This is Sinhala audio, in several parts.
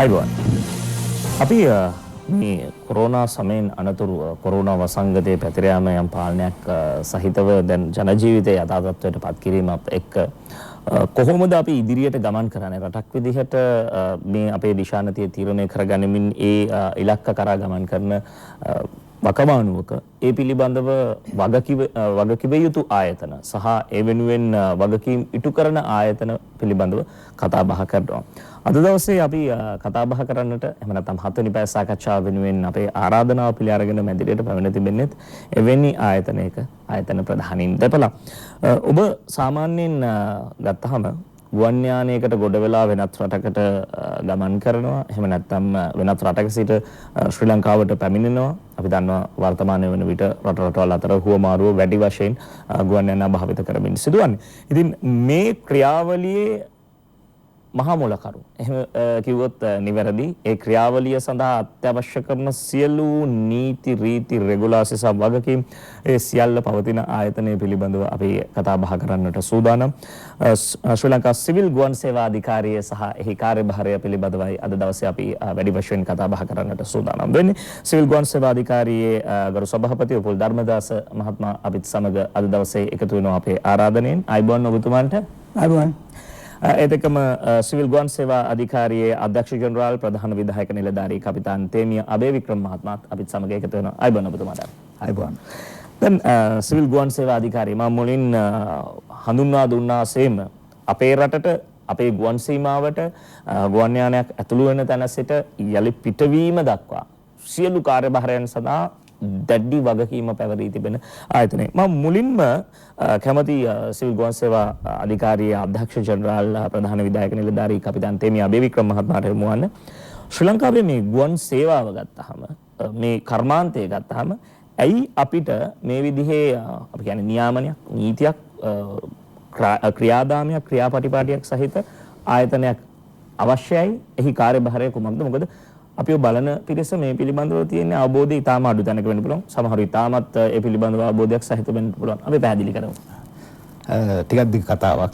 අයිබෝන් අපි මේ කොරෝනා සමයෙන් අනතුරු කොරෝනා වසංගතයේ පැතිර යාම යම් පාලනයක් සහිතව දැන් ජන ජීවිතය යථා තත්ත්වයට පත් කිරීමත් එක්ක කොහොමද අපි ඉදිරියට ගමන් කරන්නේ රටක් විදිහට මේ අපේ දිශානතිය තීරණය කරගනිමින් ඒ ඉලක්ක කරා ගමන් කරන වකවානුවක ඒ පිළිබඳව වගකිව යුතු ආයතන සහ ඒ වෙනුවෙන් වගකීම් ඉටු කරන ආයතන පිළිබඳව කතා බහ කරනවා. අද දවසේ අපි කතා බහ කරන්නට එහෙම නැත්නම් 7 වෙනි පැය සාකච්ඡාව වෙනුවෙන් අපේ ආරාධනාව පිළි අරගෙන මැදිරියට පැමිණ තිබෙන්නේ එවැනි ආයතනයක ආයතන ප්‍රධානීන් දෙපළක්. ඔබ සාමාන්‍යයෙන් ගත්තහම ගුවන් යානයකට ගොඩ වෙලා වෙනත් රටකට ගමන් කරනවා. එහෙම නැත්නම් වෙනත් රටක සිට ශ්‍රී ලංකාවට පැමිණෙනවා. අපි දන්නවා වර්තමානයේ වෙන විට රටවල් අතර හුවමාරුව වැඩි වශයෙන් ගුවන් යානා භාවිත කරමින් සිදුවන්නේ. ඉතින් මේ ක්‍රියාවලියේ මහා මොලකරු එහෙම කිව්වොත් නිවැරදි. ඒ ක්‍රියාවලිය සඳහා අත්‍යවශ්‍ය කරන සියලු නීති රීති රෙගුලාසි සහ වගකීම් ඒ සියල්ල පවතින ආයතනය පිළිබඳව අපි කතා බහ කරන්නට සූදානම්. ශ්‍රී ලංකා සිවිල් ගුවන් සේවා අධිකාරිය සහ එහි කාර්යභාරය පිළිබඳවයි අද දවසේ අපි වැඩි වශයෙන් කතා බහ කරන්නට සූදානම් වෙන්නේ. සිවිල් ගුවන් සේවා අධිකාරියේ ගරු සභාපති උපුල් ධර්මදාස මහත්මයා අපිත් සමග අද දවසේ එකතු වෙනවා අපේ ආරාධනෙන්. අයිබෝන් ඔබතුමාන්ට. අයිබෝන්. ඒත් එක්කම සිවිල් ගුවන් සේවා අධිකාරියේ අධ්‍යක්ෂ ජෙනරාල් ප්‍රධාන විධායක නිලධාරී කපිතාන් තේමිය අබේවික්‍රම මහත්මයාත් අපිත් සමග එකතු වෙනවා. අයිබෝන් ඔබතුමාට. අයිබෝන්. දැන් සිවිල් ගුවන් සේවා අධිකාරිය මම මුලින් හඳුන්වා දුන්නාseම අපේ රටට අපේ ගුවන් සීමාවට ගුවන් යානයක් ඇතුළු වෙන තැන සිට යලි පිටවීම දක්වා සියලු කාර්යභාරයන් සඳහා දැඩි වගකීම පැවරී තිබෙන ආයතනය. මම මුලින්ම කැමති සිවිල් ගුවන් සේවා අධිකාරියේ අධ්‍යක්ෂ ජෙනරාල් ප්‍රධාන විධායක නිලධාරී කපිතාන් තේමිය අබේවික්‍රම මහත්මයාට යොමු වන්න. ශ්‍රී ලංකාවේ මේ ගුවන් සේවාව ගත්තාම මේ කර්මාන්තය ගත්තාම ඇයි අපිට මේ විදිහේ අපි කියන්නේ නියාමනයක් නීතියක් ක්‍රියාදාමයක් ක්‍රියාපටිපාටියක් සහිත ආයතනයක් අවශ්‍යයි? එහි කාර්යභාරය කුමක්ද? මොකද අපි බලන පිරිස මේ පිළිබඳව තියෙන අවබෝධය ඉතාම අඩු තැනක වෙන්න පුළුවන්. සමහරු ඉතාමත් ඒ පිළිබඳව අවබෝධයක් සහිත වෙන්න පුළුවන්. අපි පැහැදිලි කරමු. ටිකක් දිග කතාවක්.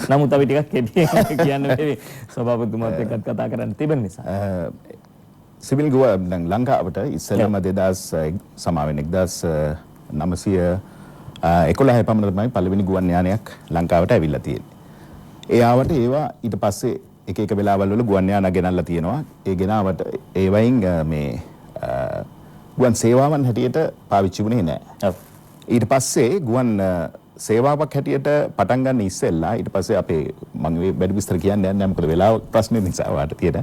නමුත් අපි ටිකක් කෙටි කියන්න බැරි සභාපතිතුමාත් එක්කත් කතා කරන්න තිබෙන නිසා. සිවිල් ගුවන් දැන් ලංකාවට ඉස්සෙල්ලාම 2000 සමාවෙන් 1911 පමණ තමයි පළවෙනි ගුවන් යානයක් ලංකාවට ඇවිල්ලා තියෙන්නේ. ඒ ආවට ඒවා ඊට පස්සේ එක එක වෙලාවල් වල ගුවන් යානා ගෙනල්ලා තියෙනවා. ඒ ගෙනාවට ඒ වයින් මේ ගුවන් සේවාවන් හැටියට පාවිච්චි වුණේ නැහැ. ඊට පස්සේ ගුවන් සේවාවක් හැටියට පටන් ගන්න ඉස්සෙල්ලා ඊට පස්සේ අපේ මම මේ වැඩි විස්තර කියන්නේ නැහැ මොකද වෙලාව ප්‍රශ්නේ නිසා වාට තියෙන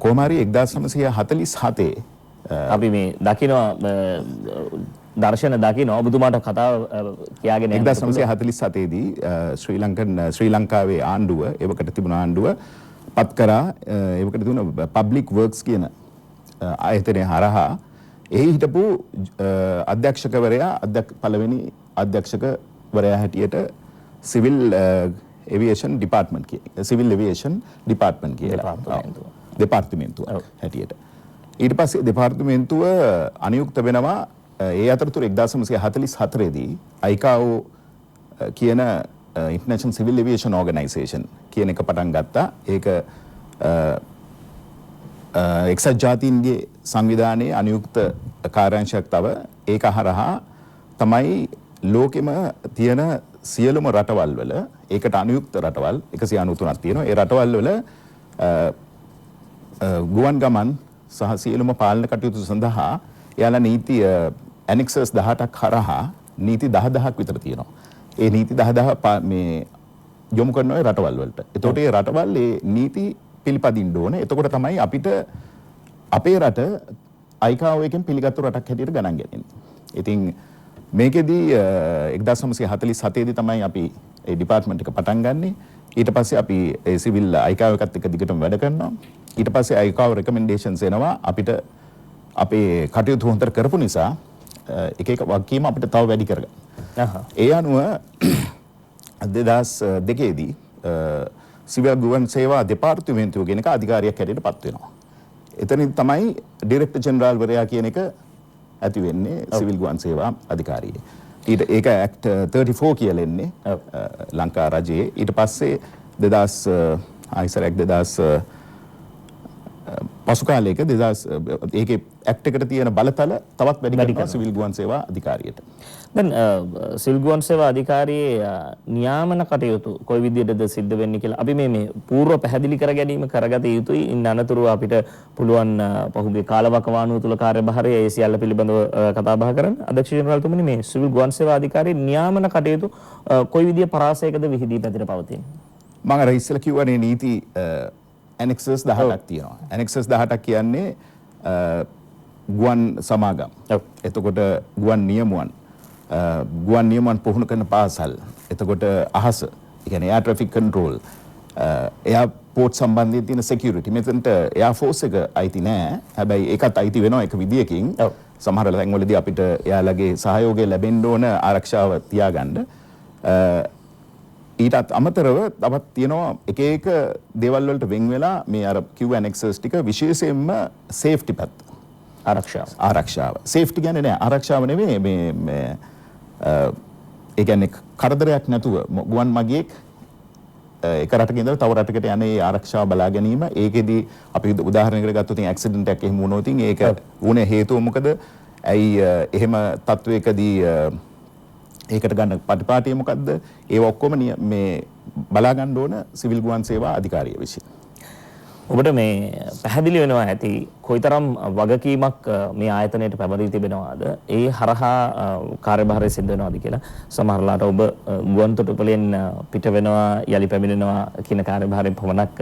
කොහොම හරි 1947 අපි මේ දකින්න දර්ශන දකින්න ඔබතුමාට කතාව කියාගෙන 1947 දී ශ්‍රී ලංකාවේ ආණ්ඩුව එවකට තිබුණ ආණ්ඩුව පත් කරා එවකට තිබුණ පබ්ලික් වර්ක්ස් කියන ආයතනය හරහා එහි හිටපු අධ්‍යක්ෂකවරයා පළවෙනි අධ්‍යක්ෂකවරයා හැටියට civil aviation department civil aviation department කියලා දෙපාර්තමේන්තුව හැටියට ඊට පස්සේ දෙපාර්තමේන්තුව අනියුක්ත වෙනවා. ඒ අතරතුර 1944 දී ICAO කියන International Civil Aviation Organization කියන එක පටන් ගත්තා. ඒක එක්සත් ජාතීන්ගේ සංවිධානයේ අනියුක්ත කාර්යාංශයක් තව ඒක හරහා තමයි ලෝකෙම තියෙන සියලුම රටවල් වල ඒකට අනියුක්ත රටවල් 193ක් තියෙනවා. ඒ රටවල් වල ගුවන් ගමන් සහ සියලුම පාලන කටයුතු සඳහා එයාලා නීති ඇනෙක්සර්ස් 18ක් හරහා නීති 10000ක් විතර තියෙනවා. ඒ නීති 10000 මේ යොමු කරනවා රටවල් වලට. එතකොට ඒ රටවල් ඒ නීති පිළිපදින්න ඕනේ. එතකොට තමයි අපිට අපේ රට ICAO එකෙන් පිළිගත්තු රටක් හැටියට ගණන් ගන්නේ. ඉතින් මේකෙදී 1947 දී තමයි අපි ඒ ඩිපාර්ට්මන්ට් එක පටන් ගන්නෙ. ඊට පස්සේ අපි ඒ සිවිල් ICAO එකත් එක්ක දිගටම වැඩ කරනවා. ඊට පස්සේ ICAO රෙකමෙන්ඩේෂන්ස් එනවා අපිට අපේ කටයුතු හොඳට කරපු නිසා එක එක වගකීම් අපිට තව වැඩි කරගන්න. ඒ අනුව 2002 දී සිවිල් ගුවන් සේවා දෙපාර්තමේන්තුව කියන එක අධිකාරියක් හැටියට පත් වෙනවා. එතනින් තමයි ඩිරෙක්ටර් ජෙනරාල් වරයා කියන එක ඇති වෙන්නේ සිවිල් ගුවන් සේවා අධිකාරියේ. ඒක ඇක්ට් 34 කියලා එන්නේ ලංකා රජයේ. ඊට පස්සේ 2000 ආයිසරක් 2000 පසු කාලයක 2000 ඒකේ ඇක්ට් එකට තියෙන බලතල තවත් වැඩි කරනවා සිවිල් ගුවන් සේවා අධිකාරියට. දැන් සිවිල් ගුවන් සේවා අධිකාරියේ නියාමන කටයුතු කොයි විදිහටද සිද්ධ වෙන්නේ කියලා අපි මේ පූර්ව පැහැදිලි කර ගැනීම කරගත යුතුයි. ඉන්න අනතුරු අපිට පුළුවන් පහුගිය කාලවකවානුව තුල කාර්යභාරය ඒ සියල්ල පිළිබඳව කතා බහ කරන්න. අධ්‍යක්ෂ ජනරාල්තුමනි මේ සිවිල් ගුවන් සේවා අධිකාරියේ නියාමන කටයුතු කොයි විදිහේ පරාසයකද විහිදී පැතිර පවතින්නේ? මම අර ඉස්සෙල්ලා කිව්වනේ නීති annexes 18ක් තියෙනවා. annexes 18ක් කියන්නේ ගුවන් සමාගම්. එතකොට ගුවන් නියමුවන් පුහුණු කරන පාසල්. එතකොට අහස, ඒ කියන්නේ air traffic control, එයාපෝට් සම්බන්ධයෙන් තියෙන security. මෙතනට එයා ෆෝස් එක අයිති නෑ. හැබැයි ඒකත් අයිති වෙනවා එක විදියකින්. සමහර තැන්වලදී අපිට එයාලගේ සහයෝගය ලැබෙන්න ඕන ආරක්ෂාව තියාගන්න. ඊටත් අමතරව තවත් තියෙනවා එක එක දේවල් වලට වෙන් වෙලා මේ අර කිව්ව annexes ටික විශේෂයෙන්ම සේෆ්ටි පැත්ත. ආරක්ෂාව. සේෆ්ටි කියන්නේ නෑ ආරක්ෂාව නෙවෙයි මේ ඒ කියන්නේ කරදරයක් නැතුව ගුවන් මගියෙක් එක රටක ඉඳලා තව රටකට යන ඒ ආරක්ෂාව බලා ගැනීම. ඒකෙදි අපි උදාහරණයකට ගත්තොත් ඇක්සිඩන්ට් එකක් එහෙම වුණොත් ඒක වුණේ හේතුව මොකද? ඇයි එහෙම තත්වයකදී ඒකට ගන්න ප්‍රතිපාටිය මොකද්ද? ඒව ඔක්කොම මේ බලා ගන්න ඕන සිවිල් ගුවන් සේවා අධිකාරිය විසින්. ඔබට මේ පැහැදිලි වෙනවා ඇති කොයිතරම් වගකීමක් මේ ආයතනයට පැවරී තිබෙනවාද? ඒ හරහා කාර්යභාරය සිද්ධ වෙනවාද කියලා. සමහරලාට ඔබ ගුවන් තොටුපළෙන් පිට වෙනවා යලි පැමිණෙනවා කියන කාර්යභාරයෙන් පමණක්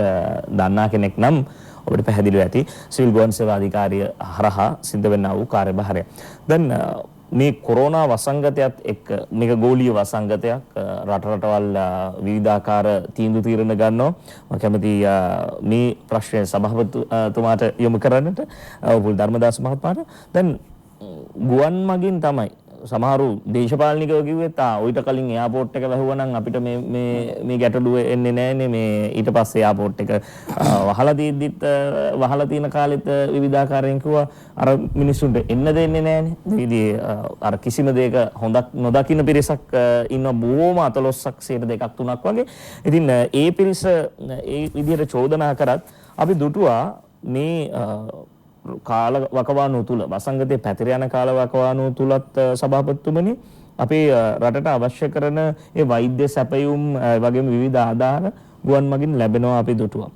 දන්නා කෙනෙක් නම් ඔබට පැහැදිලිව ඇති සිවිල් ගුවන් සේවා අධිකාරිය හරහා සිද්ධ වෙනා වූ කාර්යභාරය. දැන් මේ කොරෝනා වසංගතයත් එක්ක මේක ගෝලීය වසංගතයක් රට රටවල් විවිධාකාර තීන්දුව తీරන ගන්නවා. මම කැමති මේ ප්‍රශ්නය සභාපතිතුමාට යොමු කරන්නට ඔබ ධර්මදාස මහත්මයාට. දැන් ගුවන් මගින් තමයි සමහරු දේශපාලනිකව කිව්වෙත් ඔයිට කලින් එයාපෝට් එක වැහුවනම් අපිට මේ ගැටලුව එන්නේ නැහැනේ. මේ ඊට පස්සේ එයාපෝට් එක වහලා තියෙද්දිත් වහලා තියෙන කාලෙත් විවිධාකාරයෙන් කිව්වා අර මිනිස්සුන්ට එන්න දෙන්නේ නැහැනේ. ඉතින් අර කිසිම දෙයක හොඳක් නොදකින්න පිරිසක් ඉන්න බොහොම අතලොස්සක් 2ක් 3ක් වගේ. ඉතින් ඒ පිරිස ඒ විදිහට චෝදනා කරත් අපි දුටුවා මේ කාල වකවානුව තුල වසංගතයේ පැතිර යන කාල වකවානුව තුලත් සභාපතිතුමනි අපේ රටට අවශ්‍ය කරන ඒ වෛද්‍ය සැපයුම් වගේම විවිධ ආධාර ගුවන් මගින් ලැබෙනවා අපි දුටුවා.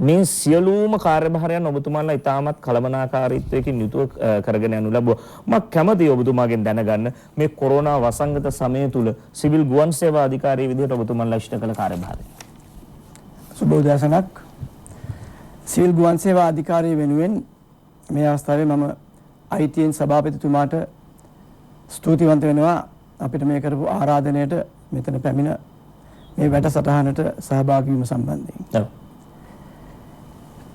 මේ සියලුම කාර්යභාරයන් ඔබතුමාලා ඉතාමත් කළමනාකාරීත්වයකින් යුතුව කරගෙන යනු ලැබුවා. මම කැමතියි ඔබතුමාගෙන් දැනගන්න මේ කොරෝනා වසංගත සමය තුල සිවිල් ගුවන් සේවා අධිකාරිය විදිහට ඔබතුමාලා ඉෂ්ට කළ කාර්යභාරය. සුබෝදෑසනක්. සිවිල් ගුවන් සේවා අධිකාරිය වෙනුවෙන් මේ අවස්ථාවේ මම ITN සභාපතිතුමාට ස්තුතිවන්ත වෙනවා අපිට මේ කරපු ආරාධනයට මෙතන පැමිණ මේ වැඩසටහනට සහභාගී වීම සම්බන්ධයෙන්.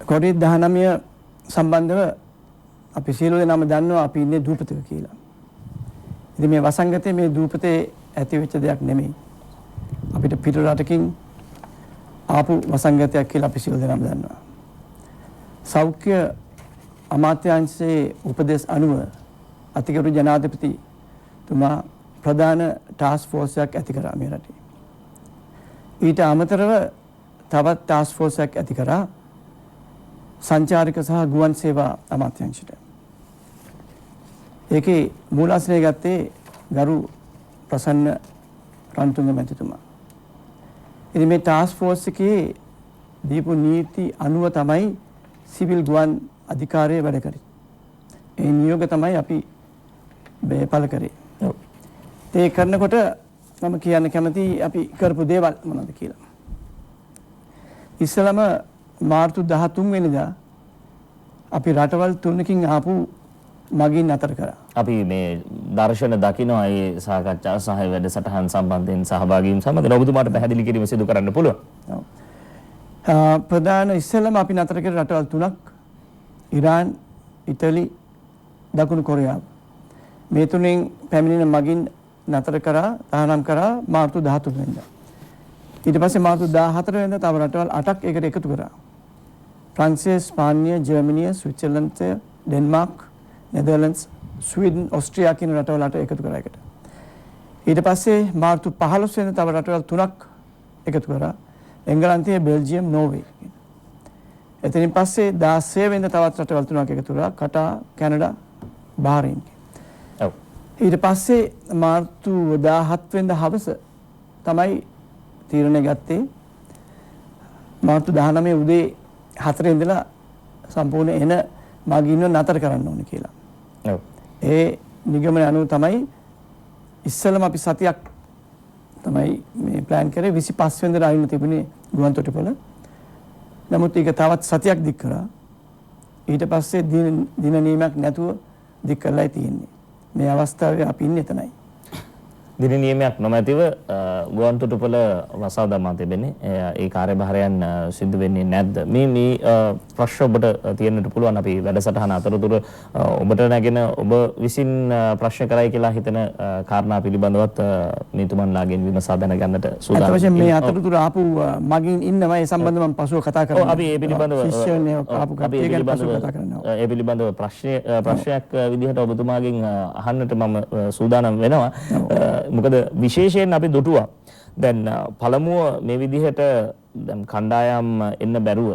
COVID-19 සම්බන්ධව අපි සියලු දෙනාම දන්නවා අපි ඉන්නේ දූපතක කියලා. ඉතින් මේ වසංගතයේ මේ දූපතේ ඇති වෙච්ච දෙයක් නෙමෙයි. අපිට පිට රටකින් ආපු වසංගතයක් කියලා අපි සියලු දෙනාම දන්නවා. සෞඛ්‍ය අමාත්‍යාංශයේ උපදෙස් අනුව අතිගරු ජනාධිපතිතුමා ප්‍රධාන ටාස්ක් ෆෝස් එකක් ඇති කරා මේ රටේ. ඊට අමතරව තවත් ටාස්ක් ෆෝස් එකක් ඇති කරා සංචාරක සහ ගුවන් සේවා අමාත්‍යාංශයට. ඒකේ මූලාසනය ගත්තේ ගරු ප්‍රසන්න රන්තුංග මැතිතුමා. ඉතින් මේ ටාස්ක් ෆෝස් එකේ දීපු නීති අනුව තමයි සිවිල් ගුවන් අධිකාරිය වැඩ කරේ. ඒ නියෝග තමයි අපි පළ කරේ. ඒ කරනකොට මම කියන්න කැමති අපි කරපු දේවල් මොනවද කියලා. ඉස්සලම මාර්තු 13 වෙනිදා අපි රටවල් 3කින් ආපු මගින් අතර කරා. අපි මේ දර්ශන දකිනවා ඒ සාකච්ඡා සහ වැඩසටහන් සම්බන්ධයෙන් සහභාගී වීම සම්බන්ධයෙන් ඔබතුමාට පැහැදිලි කිරීම සිදු කරන්න පුළුවන්. ප්‍රධාන ඉස්සෙල්ලම අපි නතර කර රටවල් 3ක් ඉරාන්, ඉටලි, දකුණු කොරියාව. මේ තුනෙන් පැමිණෙන මගින් නතර කරා තහනම් කරා මාර්තු 13 වෙනිදා. ඊට පස්සේ මාර්තු 14 වෙනිදා තව රටවල් 8ක් ඒකට එකතු කරා. ප්‍රංශය, ස්පාඤ්ඤය, ජර්මනිය, ස්විට්සර්ලන්තය, ඩෙන්මාර්ක්, නෙදර්ලන්ඩ්ස්, ස්වීඩන්, ඕස්ට්‍රියා කියන රටවල් 8 එකතු කරා එකට. ඊට පස්සේ මාර්තු 15 වෙනිදා තව රටවල් 3ක් එකතු කරා. එංගලන්තය, බෙල්ජියම්, නෝර්වේ. එතනින් පස්සේ 16 වෙනිදා තවත් රටවල් තුනක් එකතු වුණා. කටා, කැනඩා, බහරයින්. ඔව්. ඊට පස්සේ මාර්තු 17 වෙනිදා හවස තමයි තීරණය ගත්තේ මාර්තු 19 උදේ 4 ඉඳලා සම්පූර්ණ එන මාගීන්ව නතර කරන්න ඕනේ කියලා. ඔව්. ඒ නිගමනය අනුව තමයි ඉස්සෙල්ලම අපි සතියක් තමයි මේ ප්ලෑන් කරේ 25 වෙනිදා ආවින්න තිබුණේ ගුවන් තොටුපළ. නමුත් ඒක තවත් සතියක් දික් කරා. ඊට පස්සේ දින නියමයක් නැතුව දික් කරලායි තියෙන්නේ. මේ අවස්ථාවේ අපි ඉන්නේ එතනයි. දින නියමයක් නොමැතිව ගුවන් තොටුපළ වසා දමා තිබෙන්නේ. ඒ කාර්යභාරයන් සිදු වෙන්නේ නැද්ද? මේ ප්‍රශ්න ඔබට තියෙන්නට පුළුවන්. අපි වැඩසටහන අතරතුර ඔබට නැගෙන ඔබ විසින් ප්‍රශ්න කරයි කියලා හිතන කාරණා පිළිබඳවත් මේතුමන්ලාගෙන් විමසා දැනගන්නට සූදානම්. අත වශයෙන් මේ අතරතුර ආපු මගින් ඉන්නවා. ඒ සම්බන්ධව මම පසුව කතා කරනවා. ඔව් අපි ඒ පිළිබඳව ශිෂ්‍යයන් ආපු කට්ටිය ගැන පසුව කතා කරනවා. ඒ පිළිබඳව ප්‍රශ්නයක් විදිහට ඔබතුමාගෙන් අහන්නට මම සූදානම් වෙනවා. මොකද විශේෂයෙන් අපි දුටුවා දැන් පළමුව මේ විදිහට දැන් කණ්ඩායම් එන්න බැරුව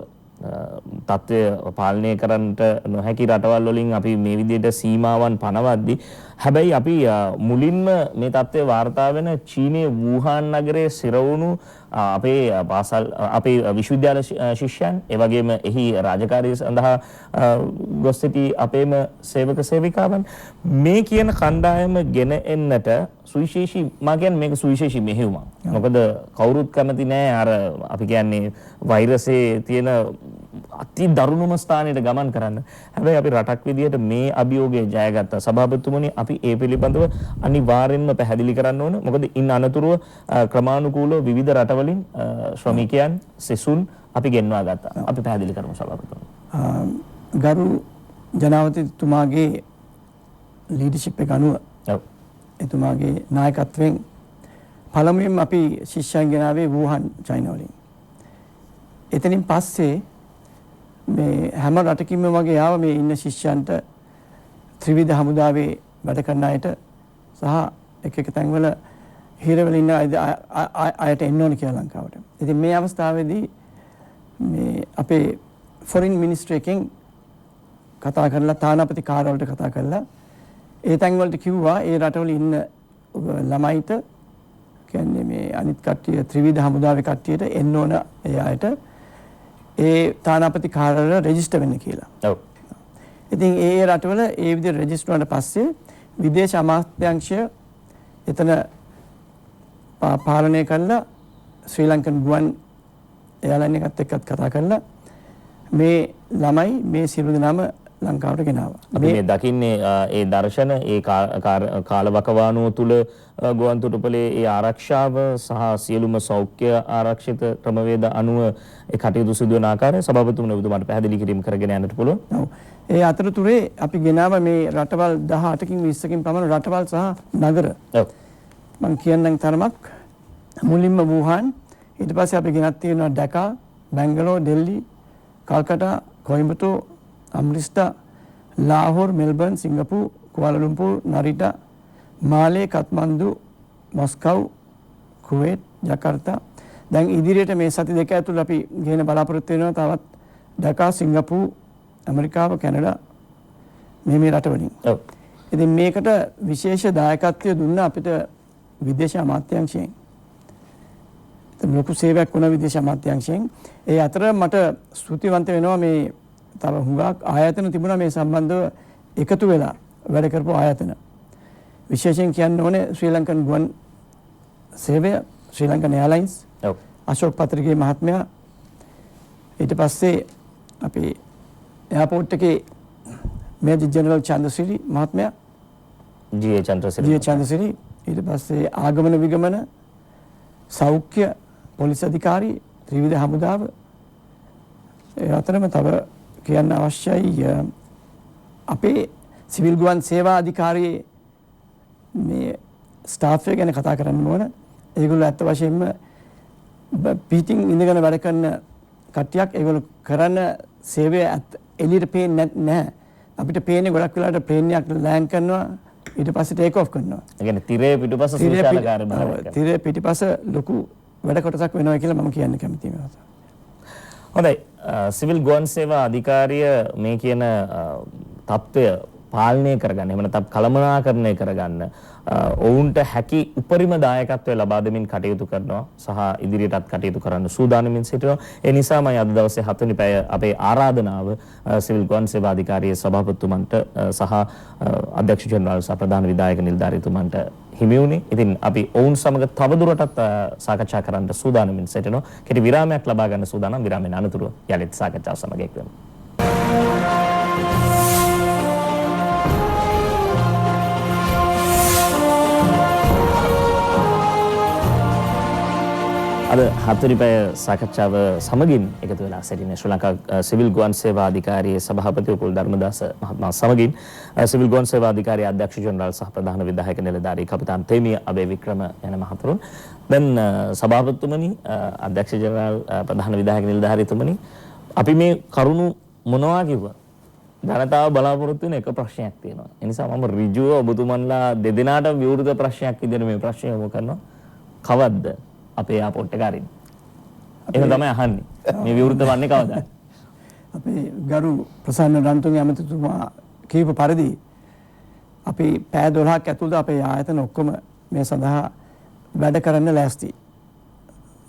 තත්ත්වය පාලනය කරන්නට නොහැකි රටවල් වලින් අපි මේ විදිහට සීමාවන් පනවද්දී හැබැයි අපි මුලින්ම මේ තත්ත්වය වාර්තා වෙන චීනයේ වූහාන් නගරයේ සිරවුණු අපේ පාසල් අපේ විශ්වවිද්‍යාල ශිෂ්‍යයන් ඒ වගේම එහි රාජකාරී සඳහා ගොස් සිටි අපේම සේවක සේවිකාවන් මේ කියන කණ්ඩායම ගෙන එන්නට සුවිශේෂී මා කියන්නේ මේක සුවිශේෂී මෙහෙයුමක්. මොකද කවුරුත් කැමති නෑ අර අපි කියන්නේ වෛරසයේ තියෙන අති දරුණුම ස්ථානයට ගමන් කරන්න. හැබැයි අපි රටක් විදිහට මේ අභියෝගය ජයගත්තා. සභාපතිතුමනි අපි ඒ පිළිබඳව අනිවාර්යෙන්ම පැහැදිලි කරන්න ඕන. මොකද ඉන් අනතුරුව ක්‍රමානුකූලව විවිධ රටවලින් ශ්‍රමිකයන් සෙසුන් අපි ගෙන්වා ගත්තා. අපි පැහැදිලි කරමු සභාපතිතුමනි. ගරු ජනාධිපතිතුමාගේ ලීඩර්ෂිප් එක අනුව එතුමාගේ නායකත්වයෙන් පළමුවෙන් අපි ශිෂ්‍යයන් ගෙනාවේ වූහාන් චයිනාවලින්. එතනින් පස්සේ මේ හැම රටකින්ම වගේ ආව මේ ඉන්න ශිෂ්‍යයන්ට ත්‍රිවිධ හමුදාවේ වැඩ කරන අයට සහ එක තැන්වල හිරවල ඉන්න අයට එන්න ඕන කියලා ලංකාවට. ඉතින් මේ අවස්ථාවේදී මේ අපේ ෆොරින් මිනිස්ට්‍රි එකෙන් කතා කරලා තානාපති කාර්යාලයට කතා කරලා ඒ තැන්වලට කිව්වා ඒ රටවල ඉන්න ළමයිට කියන්නේ මේ අනිත් කට්ටිය ත්‍රිවිධ හමුදාවේ කට්ටියට එන්න ඕන ඒ අයට ඒ තානාපති කාර්යාලවල රෙජිස්ටර් වෙන්න කියලා. ඔව්. ඉතින් ඒ රටවල ඒ විදිහට රෙජිස්ටර් වුණාට පස්සේ විදේශ අමාත්‍යාංශය එතන පාලනය කළා ශ්‍රී ලංකන් ගුවන් එයාලයින් එකත් එක්කත් කතා කරලා මේ ළමයි මේ සියලු දෙනාම ලංකාවට ගෙනාවා. අපි මේ දකින්නේ ඒ දර්ශන ඒ කාලවකවානුව තුල ගුවන් තොටුපළේ ඒ ආරක්ෂාව සහ සියලුම සෞඛ්‍ය ආරක්ෂිත ක්‍රමවේද අනුව ඒ කටයුතු සිදු වන ආකාරය සභාපතිතුමනි ඔබතුමාට පැහැදිලි කිරීම කරගෙන යන්නට පුළුවන්. ඔව්. ඒ අතරතුරේ අපි ගෙනාව මේ රටවල් 18කින් 20කින් පමණ රටවල් සහ නගර. ඔව්. මම කියන්නම් තරමක් මුලින්ම වූහාන් ඊට පස්සේ අපි ගෙනත් තියෙනවා ඩකා, බැංගලෝර්, ඩෙල්ලි, කල්කටා, කොයිම්බතෝ, අම්රිස්ටා, ලාහෝර්, මෙල්බර්න්, සිංගප්පූර්, කුවාලාලම්පූර්, නරිටා, මාලේ, කත්මන්දු, මොස්කව්, කුවේට්, ජකාර්තා. දැන් ඉදිරියට මේ සති දෙක ඇතුළත අපි ගෙන බලාපොරොත්තු වෙනවා තවත් ඩකා, සිංගප්පූර්, ඇමරිකාව, කැනඩා මේ රටවලින්. ඔව්. ඉතින් මේකට විශේෂ දායකත්වය දුන්න අපිට විදේශ අමාත්‍යාංශයෙන්. ලොකු සේවයක් වුණා විදේශ අමාත්‍යාංශයෙන්. ඒ අතර මට ස්තුතිවන්ත වෙනවා මේ තව හුඟක් ආයතන තිබුණා මේ සම්බන්ධව එකතු වෙලා වැඩ කරපු ආයතන. විශේෂයෙන් කියන්න ඕනේ ශ්‍රී ලංකන් ගුවන් සේවය, ශ්‍රී ලංකන් එයාර්ලයින්ස්, ඔව්. අශෝක් පත්‍රිකේ මහත්මයා, ඊට පස්සේ අපි එයාපෝට් එකේ මේජර් ජෙනරල් චන්ද්‍රසිරි මහත්මයා, ජී.ඒ. චන්ද්‍රසිරි, ඊට පස්සේ ආගමන විගමන, සෞඛ්‍ය, පොලිස් අධිකාරී, ත්‍රිවිධ හමුදාව. ඒ අතරම තව කියන්න අවශ්‍යයි අපේ සිවිල් ගුවන් සේවා අධිකාරියේ මේ ස්ටාෆ් එක ගැන කතා කරන්න ඕන. ඒගොල්ලෝ ඇත්ත වශයෙන්ම පිටින් ඉඳගෙන වැඩ කරන කට්ටියක්. ඒගොල්ලෝ කරන සේවය එළියට පේන්නේ නැහැ. අපිට පේන්නේ ගොඩක් වෙලාවට ප්ලේන් එකක් ලෑන්ඩ් කරනවා ඊට පස්සේ ටේක් ඔෆ් කරනවා. ඒ කියන්නේ තිරේ පිටුපස සූචාල කාර්යභාරයක්. තිරේ පිටිපස ලොකු වැඩ කොටසක් වෙනවා කියලා මම කියන්න කැමතියි. හොඳයි සිවිල් ගුවන් සේවා අධිකාරිය මේ කියන තත්ත්වය පාලනය කරගන්න එහෙම නැත්නම් කළමනාකරණය කරගන්න ඔවුන්ට හැකි උපරිම දායකත්වය ලබා දෙමින් කටයුතු කරනවා සහ ඉදිරියටත් කටයුතු කරන්න සූදානමින් සිටිනවා. ඒ නිසාමයි අද දවසේ 7 වෙනි පැය අපේ ආරාධනාව සිවිල් ගුවන් සේවා අධිකාරියේ සභාපතිතුමන්ට සහ අධ්‍යක්ෂ ජනරාල් සහ ප්‍රධාන විධායක නිලධාරීතුමන්ට හිමි වුණේ. ඉතින් අපි ඔවුන් සමග තවදුරටත් සාකච්ඡා කරන්න සූදානමින් සිටිනවා. කෙටි විරාමයක් ලබා ගන්න සූදානම්. විරාමයෙන් අනතුරුව යලිත් සාකච්ඡාව සමග එක්වෙමු. අද 7 වෙනි පැය සාකච්ඡාව සමගින් එකතු වෙලා සිටින ශ්‍රී ලංකා සිවිල් ගුවන් සේවා අධිකාරියේ සභාපති උපුල් ධර්මදාස මහත්මයා සමගින් සිවිල් ගුවන් සේවා අධිකාරියේ අධ්‍යක්ෂ ජනරාල් සහ ප්‍රධාන විධායක නිලධාරී කපිතාන් තේමිය අබේවික්‍රම යන මහතුරුන් දැන් සභාපතිතුමනි අධ්‍යක්ෂ ජනරාල් ප්‍රධාන විධායක නිලධාරීතුමනි අපි මේ කරුණු මොනවා කිව්වා ජනතාව බලාපොරොත්තු වෙන එක ප්‍රශ්නයක් තියෙනවා. ඒ නිසා මම ඍජුව ඔබතුමන්ලා දෙදෙනාට විවෘත ප්‍රශ්නයක් විදිහට මේ ප්‍රශ්නය යොමු කරනවා. කවද්ද අපේ එයාපෝට් එක අරින්නේ? එහෙම තමයි අහන්නේ. මේ විවෘත වන්නේ කවදාද? අපේ ගරු ප්‍රසන්න රන්තුංග ඇමතිතුමා කීප පරිදි අපි පැය 12ක් ඇතුළත අපේ ආයතන ඔක්කොම මේ සඳහා වැඩ කරන්න ලෑස්ති.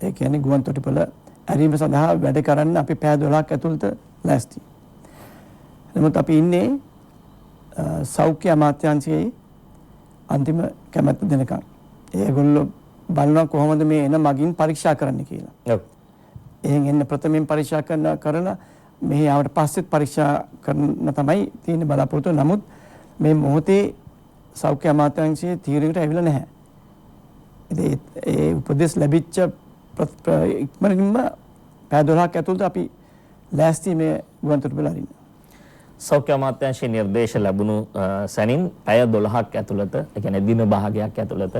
ඒ කියන්නේ ගුවන් තොටුපළ ඇරීම සඳහා වැඩ කරන්න අපි පැය 12ක් ඇතුළත ලෑස්ති. නමුත් අපි ඉන්නේ සෞඛ්‍ය අමාත්‍යාංශයේ අන්තිම කැමැත්ත දෙනකම්. ඒගොල්ලෝ බලනවා කොහොමද මේ එන මගින් පරීක්ෂා කරන්න කියලා. ඔව්. එහෙන් එන්න ප්‍රථමයෙන් පරීක්ෂා කරලා මෙහි ආවට පස්සෙත් පරීක්ෂා කරන තමයි තියෙන බලාපොරොත්තුව. නමුත් මේ මොහොතේ සෞඛ්‍ය අමාත්‍යාංශයේ තීරණයකට ඇවිල්ලා නැහැ. ඉතින් ඒ උපදෙස් ලැබිච්ච ඉක්මනින්ම පැය 12ක් ඇතුළත අපි ලෑස්ති මේ ගුවන් තොටුපළ අරින්න. සෞඛ්‍ය අමාත්‍යාංශයේ නිර්දේශ ලැබුණු සැනින් පැය 12ක් ඇතුළත, ඒ කියන්නේ දින භාගයක් ඇතුළත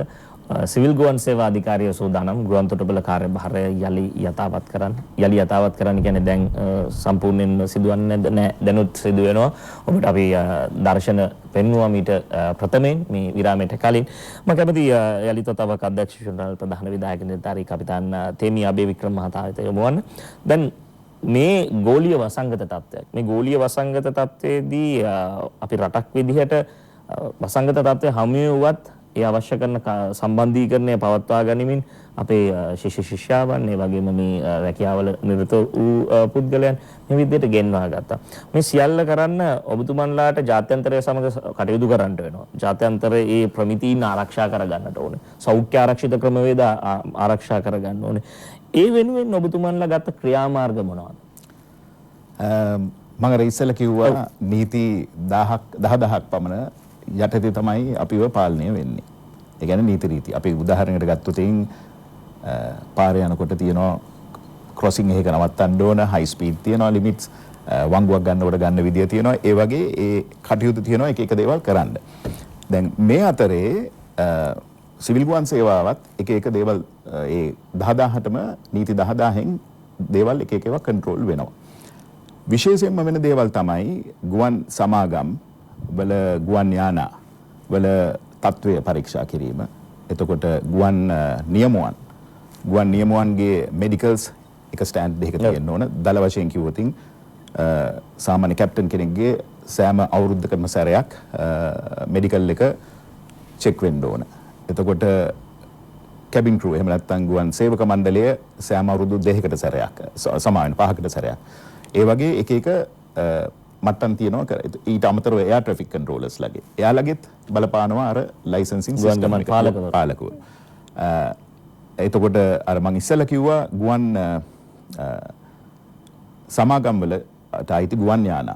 සිවිල් ගුවන් සේවා අධිකාරිය සූදානම් ගුවන් තොටුපළ කාර්යභාරය යලි යථාවත් කරන්න කියන්නේ දැන් සම්පූර්ණයෙන් සිදුවන්නේ නැහැ. දැනුත් සිදු වෙනවා. ඔබට අපි දර්ශන පෙන්වුවා මීට ප්‍රථමයෙන් මේ විරාමයට කලින්. මම කැමති යලිත් තවක අධ්‍යක්ෂ ජනරාල් ප්‍රධාන විධායක නිලධාරී කපිතාන් තේමී අබේවික්‍රම මහතා වෙත යොමු වන්න. දැන් මේ ගෝලීය වසංගත තත්ත්වයක්. මේ ගෝලීය වසංගත තත්ත්වයේදී අපි රටක් විදිහට වසංගත තත්ත්වය හමු වුවත් ඒ අවශ්‍ය කරන සම්බන්ධීකරණය පවත්වා ගනිමින් අපේ ශිෂ්‍ය ශිෂ්‍යාවන් ඒ වගේම මේ රැකියාවල නිරත වූ පුද්ගලයන් මේ විදිහට ගෙන්වා ගත්තා. මේ සියල්ල කරන්න ඔබතුමන්ලාට ජාත්‍යන්තරය සමග කටයුතු කරන්න වෙනවා. ජාත්‍යන්තරයේ ඒ ප්‍රමිතීන් ආරක්ෂා කරගන්නට ඕනේ. සෞඛ්‍ය ආරක්ෂිත ක්‍රමවේද ආරක්ෂා කරගන්න ඕනේ. ඒ වෙනුවෙන් ඔබතුමන්ලා ගත්ත ක්‍රියාමාර්ග මොනවද? මම අර ඉස්සෙල්ලා කිව්වා නීති 10,000ක් පමණ යටතේ තමයි අපිව පාලනය වෙන්නේ. ඒ කියන්නේ නීති රීති. අපි උදාහරණයකට ගත්තොත් පාරේ යනකොට තියෙනවා ක්‍රොසින් එකක නවත්තන්න ඕන, හයි ස්පීඩ් තියෙනවා, ලිමිට්ස් වංගුවක් ගන්නකොට ගන්න විදිය තියෙනවා. ඒ වගේ ඒ කටයුතු තියෙනවා එක එක දේවල් කරන්න. දැන් මේ අතරේ සිවිල් ගුවන් සේවාවත් එක එක දේවල් ඒ 10,000ටම නීති 10,000න් දේවල් එක එක ඒවා කන්ට්‍රෝල් වෙනවා. විශේෂයෙන්ම වෙන දේවල් තමයි ගුවන් සමාගම් වල ගුවන් යාන වල තත්ත්වය පරීක්ෂා කිරීම. එතකොට ගුවන් නියමුවන්ගේ මෙඩිකල්ස් එක ස්ටෑන්ඩ් එකක තියෙන්න ඕන. දල වශයෙන් කිව්වොත් සාමාන්‍ය කැප්ටන් කෙනෙක්ගේ සෑම අවුරුද්දකම සැරයක් මෙඩිකල් එක චෙක් වෙන්න ඕන. එතකොට කැබින් ක්‍රූ එහෙම නැත්නම් ගුවන් සේවක මණ්ඩලය සෑම අවුරුදු 2කට සැරයක් සමාවෙන් 5කට සැරයක්. ඒ වගේ එක එක මට්ටම් තියෙනවා. ඊට අමතරව එයා ට්‍රැෆික් කන්ට්‍රෝලර්ස් ලගේ. එයාලගෙත් බලපානවා අර ලයිසන්සින් සිස්ටම් එක පාලකව. එතකොට අර මම ඉස්සෙල්ලා කිව්වා ගුවන් සමාගම් වලට අයිති ගුවන් යාන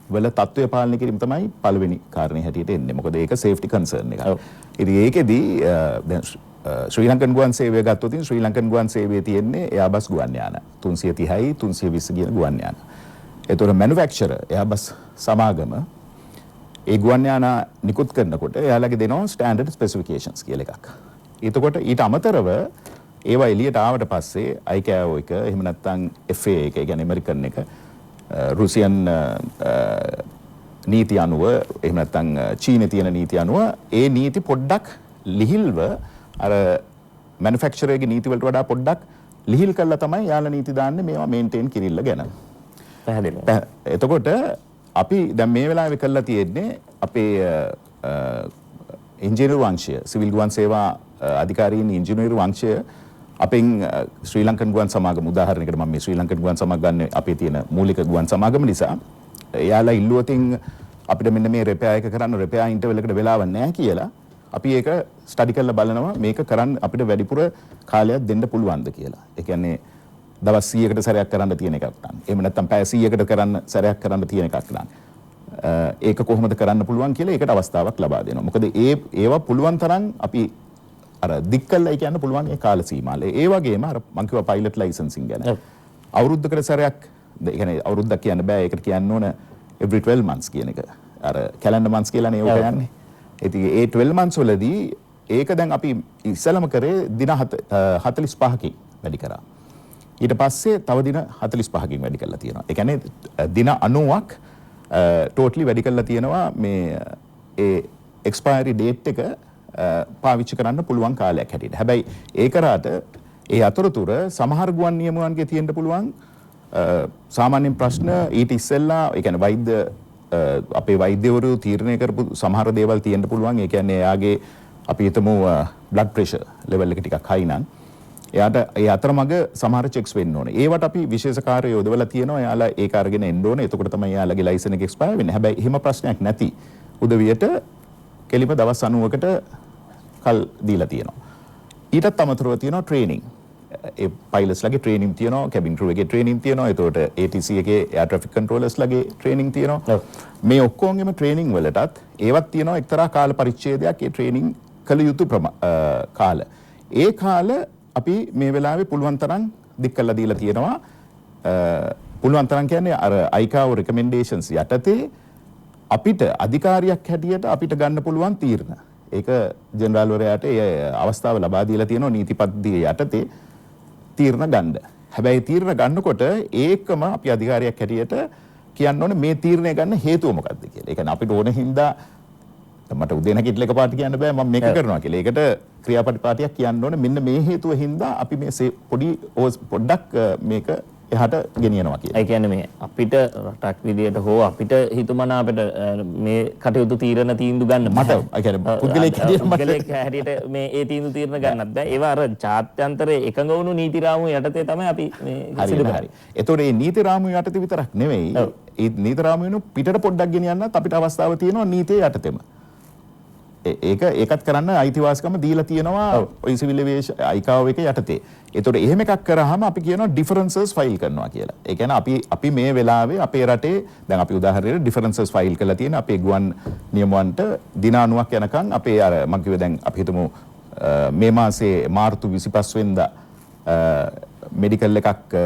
වල තත්ත්වය පාලනය කිරීම තමයි පළවෙනි කාරණේ හැටියට එන්නේ. මොකද ඒක සේෆ්ටි කන්සර්න් එකක්. ඉතින් ඒකෙදී දැන් ශ්‍රී ලංකන් ගුවන් සේවය ගත්තොත් ශ්‍රී ලංකන් ගුවන් සේවයේ තියෙන්නේ එයාබස් ගුවන් යාන 330යි 320 කියන ගුවන් යාන. ඒතර මැනුෆැක්චරර් එයාබස් සමාගම ඒ ගුවන් යාන නිකුත් කරනකොට එයාලගේ දෙනවා ස්ටෑන්ඩඩ් ස්පෙસિෆිකේෂන්ස් කියලා එකක්. එතකොට ඊට අමතරව ඒවා එළියට ආවට පස්සේ ICAO එක එහෙම නැත්නම් FAA එක කියන්නේ ඇමරිකන් එක රුසියන් නීති අනුව එහෙම නැත්නම් චීනයේ තියෙන නීති අනුව ඒ නීති පොඩ්ඩක් ලිහිල්ව අර මැනුෆැක්චරර්ගේ නීති වලට වඩා පොඩ්ඩක් ලිහිල් කරලා තමයි යාලා නීති දාන්නේ මේවා මේන්ටේන් කිරිල්ල ගැන. පැහැදිලි. එතකොට අපි දැන් මේ වෙලාවේ කරලා තියෙන්නේ අපේ ඉංජිනේරු වංශය සිවිල් ගුවන් සේවා අධිකාරීන් ඉංජිනේරු වංශය අපෙන් ශ්‍රී ලංකන් ගුවන් සමාගම උදාහරණයකට මම මේ ශ්‍රී ලංකන් ගුවන් සමාගම ගන්න අපේ තියෙන මූලික ගුවන් සමාගම නිසා එයාලා ඉල්ලුවතින් අපිට මෙන්න මේ රිපෙයාර් එක කරන්න රිපෙයාර් ඉන්ටර්වල් එකට වෙලාවක් නැහැ කියලා අපි ඒක ස්ටඩි කරලා බලනවා මේක කරන්න අපිට වැඩිපුර කාලයක් දෙන්න පුළුවන්ද කියලා. ඒ කියන්නේ දවස් 100කට සැරයක් කරන්න තියෙන එකක් නම් එහෙම නැත්නම් පැය 100කට කරන්න සැරයක් කරන්න තියෙන එකක් නම් ඒක කොහොමද කරන්න පුළුවන් කියලා ඒකට අවස්ථාවක් ලබා දෙනවා. මොකද ඒවා පුළුවන් තරම් අපි අර දික් කළා කියන්න පුළුවන් ඒ කාල සීමාව. ඒ වගේම අර මම කිව්වා පයිලට් ලයිසන්සින් ගැන. අවුරුද්දකට සැරයක් ඒ කියන්නේ අවුරුද්දක් කියන්න බෑ ඒකට කියන්න ඕන every 12 months කියන එක. අර කැලෙන්ඩර් months කියලානේ ඒක යන්නේ. ඉතින් ඒ 12 months වලදී ඒක දැන් අපි ඉස්සලම කරේ දින 45කින් වැඩි කරා. ඊට පස්සේ තව දින 45කින් වැඩි කරලා තියෙනවා. ඒ කියන්නේ දින 90ක් ටෝටලි වැඩි කරලා තියෙනවා මේ ඒ එක්ස්පයරි ඩේට් එක පාවිච්චි කරන්න පුළුවන් කාලයක් හැටියට. හැබැයි ඒ කරාට ඒ අතරතුර සමහර ගුවන් නියමුවන්ගේ තියෙන්න පුළුවන් සාමාන්‍ය ප්‍රශ්න ඊට ඉස්සෙල්ලා ඒ කියන්නේ වෛද්‍ය අපේ වෛද්‍යවරු තීරණය කරපු සමහර දේවල් තියෙන්න පුළුවන්. ඒ කියන්නේ එයාගේ අපි හිතමු බ්ලඩ් ප්‍රෙෂර් ලෙවල් එක ටිකක් හයි නම් එයාට ඒ අතරමඟ සමහර චෙක්ස් වෙන්න ඕනේ. ඒවට අපි විශේෂ කාර්ය යොදවලා තියෙනවා. එයාලා ඒක අරගෙන එන්න ඕනේ. එතකොට තමයි එයාලගේ ලයිසන් එක එක්ස්පයර් වෙන්නේ. හැබැයි එහෙම ප්‍රශ්නයක් නැති උදවියට කෙලිම දවස් 90කට කල් දීලා තියෙනවා. ඊටත් අමතරව තියෙනවා ට්‍රේනින්. ඒ පයිලට්ස්ලාගේ ට්‍රේනින් තියෙනවා, කැබින් ක්‍රූ එකේ ට්‍රේනින් තියෙනවා. එතකොට ATC එකේ එයාර් ට්‍රැෆික් කන්ට්‍රෝලර්ස්ලාගේ ට්‍රේනින් තියෙනවා. මේ ඔක්කොගෙම ට්‍රේනින් වලටත් ඒවත් තියෙනවා එක්තරා කාල පරිච්ඡේදයක් ඒ ට්‍රේනින් කළ යුතු කාල. ඒ කාල අපි මේ වෙලාවේ පුළුවන් තරම් දික් කරලා දීලා තියෙනවා. පුළුවන් තරම් කියන්නේ අර ICAO recommendations යටතේ අපිට අධිකාරියක් හැටියට අපිට ගන්න පුළුවන් තීරණ. ඒක ජෙනරාල්වරයාට ඒ අවස්ථාව ලබා දීලා තියෙනවා නීතිපද්ධතිය යටතේ තීරණ ගන්න. හැබැයි තීරණ ගන්නකොට ඒකම අපි අධිකාරියක් හැටියට කියන්න ඕනේ මේ තීරණය ගන්න හේතුව මොකක්ද කියලා. ඒ කියන්නේ අපිට ඕන හින්දා මට උදේ නැගිටලා එකපාරට කියන්න බෑ මම මේක කරනවා කියලා. ඒකට ක්‍රියාපටිපාටියක් කියන්න ඕනේ මෙන්න මේ හේතුව හින්දා අපි මේ පොඩ්ඩක් මේක එහාට ගෙනියනවා කියලා. ඒ කියන්නේ මේ අපිට රටක් විදියට හෝ අපිට හිතුමනා අපිට මේ කටයුතු තීරණ තීන්දුව ගන්න මට ඒ කියන්නේ පුද්ගලයෙක් හැටියට මේ ඒ තීන්දුව තීරණ ගන්නත් බෑ. ඒවා අර ජාත්‍යන්තරයේ එකඟ වුණු නීති රාමුව යටතේ තමයි අපි මේ සිදු කරන්නේ. ඒතකොට මේ නීති රාමුව යටතේ විතරක් නෙවෙයි. ඒ නීති රාමුවෙන් පිටට පොඩ්ඩක් ගෙනියන්නත් අපිට අවස්ථාව තියෙනවා නීතිය යටතේම. ඒකත් කරන්න අයිතිවාසිකම දීලා තියෙනවා ඔය සිවිල් ඒවියේෂන් ICAO එක යටතේ. ඒතකොට එහෙම එකක් කරාම අපි කියනවා ඩිෆරන්සස් ෆයිල් කරනවා කියලා. ඒ කියන්නේ අපි මේ වෙලාවේ අපේ රටේ දැන් අපි උදාහරණයක් ඩිෆරන්සස් ෆයිල් කරලා තියෙන අපේ ගුවන් නියමුවන්ට දින 90ක් යනකම් අපේ අර මම කිව්වේ දැන් අපි හිතමු මේ මාසේ මාර්තු 25 වෙනිදා මෙඩිකල් එකක්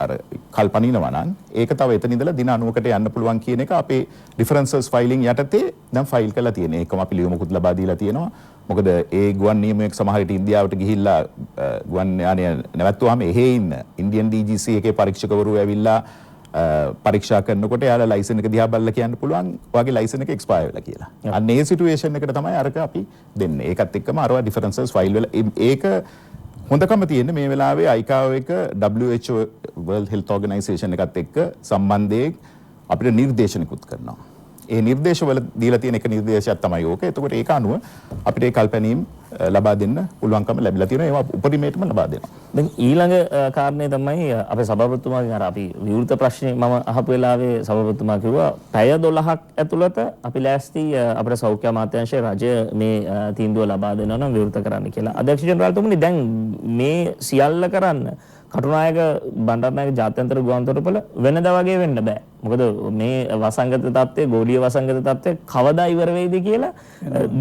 අර කල්පනිනවා නම් ඒක තව එතන ඉඳලා දින 90කට යන්න පුළුවන් කියන එක අපේ ඩිෆරන්සස් ෆයිලිං යටතේ දැන් ෆයිල් කරලා තියෙන. ඒකම අපි ලියුමකුත් ලබා දීලා තියෙනවා. මොකද ඒ ගුවන් නියමයක් සමහර විට ඉන්දියාවට ගිහිල්ලා ගුවන් යානය නැවැත්තුවාම එහෙ ඉන්න ඉන්දියන් DGC එකේ පරීක්ෂකවරු ඇවිල්ලා පරීක්ෂා කරනකොට එයාලා ලයිසන් එක දිහා බලලා කියන්න පුළුවන් ඔයාගේ ලයිසන් එක එක්ස්පයර් වෙලා කියලා. අන්න ඒ සිටුේෂන් එකට තමයි අරක අපි දෙන්නේ. ඒකත් එක්කම අරවා ඩිෆරන්සස් ෆයිල් වෙලා ඒක හොඳකම තියෙන්නේ මේ වෙලාවේ ICAO එක WHO World Health Organization එකත් එක්ක සම්බන්ධයෙන් අපිට නිර්දේශනිකුත් කරනවා. ඒ නිර්දේශවල දීලා තියෙන එක නිර්දේශයක් තමයි ඕක. එතකොට ඒක අනුව අපිට ඒ කල්පැනීම් ලබා දෙන්න පුළුවන්කම ලැබිලා තියෙනවා. ඒවා උපරිමයටම ලබා දෙනවා. දැන් ඊළඟ කාරණේ තමයි අපේ සභාපතිතුමාගෙන් අර අපි විවෘත ප්‍රශ්නේ මම අහපු වෙලාවේ සභාපතිතුමා කිව්වා පැය 12ක් ඇතුළත අපි ලෑස්ති අපේ සෞඛ්‍ය අමාත්‍යාංශයේ රජය මේ තීන්දුව ලබා දෙනවා නම් විවෘත කරන්න කියලා. අධ්‍යක්ෂ ජනරාල්තුමනි දැන් මේ සියල්ල කරන්න කටුනායක බණ්ඩාරනායක ජාත්‍යන්තර ගුවන්තොටුපළ වෙනදා වගේ වෙන්න බෑ. මොකද මේ වසංගත තත්ත්වය ගෝලීය වසංගත තත්ත්වය කවදා ඉවර වෙයිද කියලා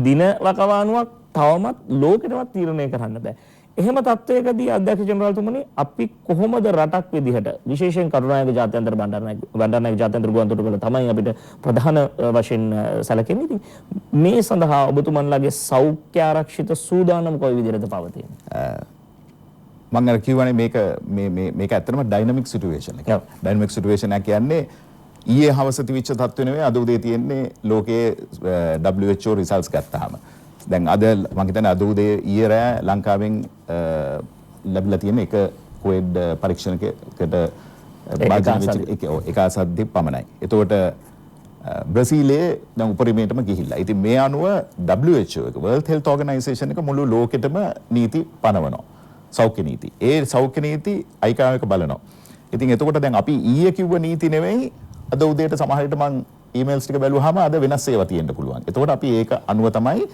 දින වකවානුවක් තවමත් ලෝකෙටවත් තීරණය කරන්න බෑ. එහෙම තත්ත්වයකදී අධ්‍යක්ෂ ජනරාල්තුමනි අපි කොහොමද රටක් විදිහට විශේෂයෙන් කටුනායක ජාත්‍යන්තර බණ්ඩාරනායක ජාත්‍යන්තර ගුවන්තොටුපළ තමයි අපිට ප්‍රධාන වශයෙන් සැලකෙන්නේ. ඉතින් මේ සඳහා ඔබතුමන්ලාගේ සෞඛ්‍ය ආරක්ෂිත සූදානම් කොයි විදිහටද පවතින්නේ? මම අර කියවනේ මේක ඇත්තටම ඩයිනමික් සිටුේෂන් එකක්. ඩයිනමික් සිටුේෂන් එක කියන්නේ ඊයේ හවස තිබිච්ච තත්ත්වෙ නෙවෙයි අද උදේ තියෙන්නේ ලෝකයේ WHO රිසල්ට්ස් ගත්තාම. දැන් අද මම හිතන්නේ අද උදේ ඊයේ රෑ ලංකාවෙන් ලැබිලා තියෙන එක කුවේඩ් පරීක්ෂණයකට එක අසද්දෙ පමණයි. එතකොට බ්‍රසීලයේ දැන් උපරිමයටම ගිහිල්ලා. ඉතින් මේ අනුව WHO එක World Health Organization එක මුළු ලෝකෙටම නීති පනවනවා. සෞඛ්‍ය නීති. ඒ සෞඛ්‍ය නීති අයිකාවක බලනවා. ඉතින් එතකොට දැන් අපි ඊයේ කිව්ව නීති නෙවෙයි අද උදේට සමහර විට මම ඊමේල්ස් ටික බැලුවාම අද වෙනස් ඒවා තියෙන්න පුළුවන්. එතකොට අපි ඒක අනුව තමයි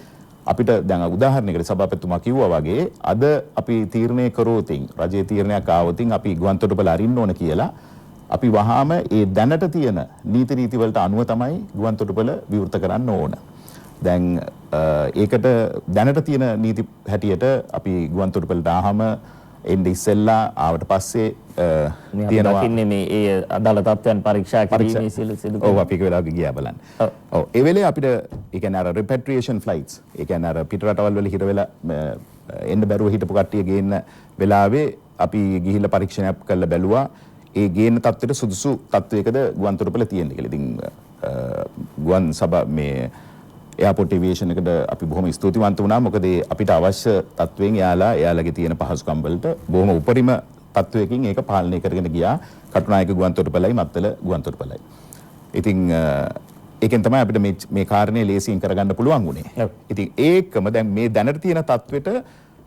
අපිට දැන් උදාහරණයකට සභාපතිතුමා කිව්වා වගේ අද අපි තීරණය කරෝතින් රජයේ තීරණයක් ආවොතින් අපි ගුවන්තොටුපළ අරින්න ඕන කියලා අපි වහාම ඒ දැනට තියෙන නීති වලට අනුව තමයි ගුවන්තොටුපළ විවෘත කරන්න ඕන. දැන් ඒකට දැනට තියෙන නීති හැටියට අපි ගුවන්තොටුපළට ආවම එන්නේ ඉස්සෙල්ලා ආවට පස්සේ තියෙනවා දකින්නේ මේ ඒ අදාළ තත්ත්වයන් පරීක්ෂා කිරීමේ සිදු ඔව් අපි ඒක වෙලාවක ගියා බලන්න. ඔව් ඒ වෙලේ අපිට ඒ කියන්නේ අර repatriation flights ඒ කියන්නේ අර පිට රටවල් වල හිර වෙලා එන්න බැරුව හිටපු කට්ටිය ගේන්න වෙලාවේ අපි ගිහිල්ලා පරීක්ෂණයක් කරලා බැලුවා ඒ ගේන්න තත්ත්වයට සුදුසු තත්ත්වයකද ගුවන්තොටුපළ තියෙන්නේ කියලා. ඉතින් ගුවන් සභා මේ එයාපෝට් ඒවියේෂන් එකට අපි බොහොම ස්තුතිවන්ත වුණා. මොකද අපිට අවශ්‍ය තත්වයෙන් එයාලගේ තියෙන පහසුකම් වලට බොහොම උපරිම තත්වයකින් ඒක පාලනය කරගෙන ගියා. කටුනායක ගුවන්තොටුපළයි මත්තල ගුවන්තොටුපළයි. ඉතින් ඒකෙන් තමයි අපිට මේ කාරණේ ලේසියෙන් කරගන්න පුළුවන් වුණේ. ඉතින් ඒකම දැන් මේ දැනට තියෙන තත්වෙට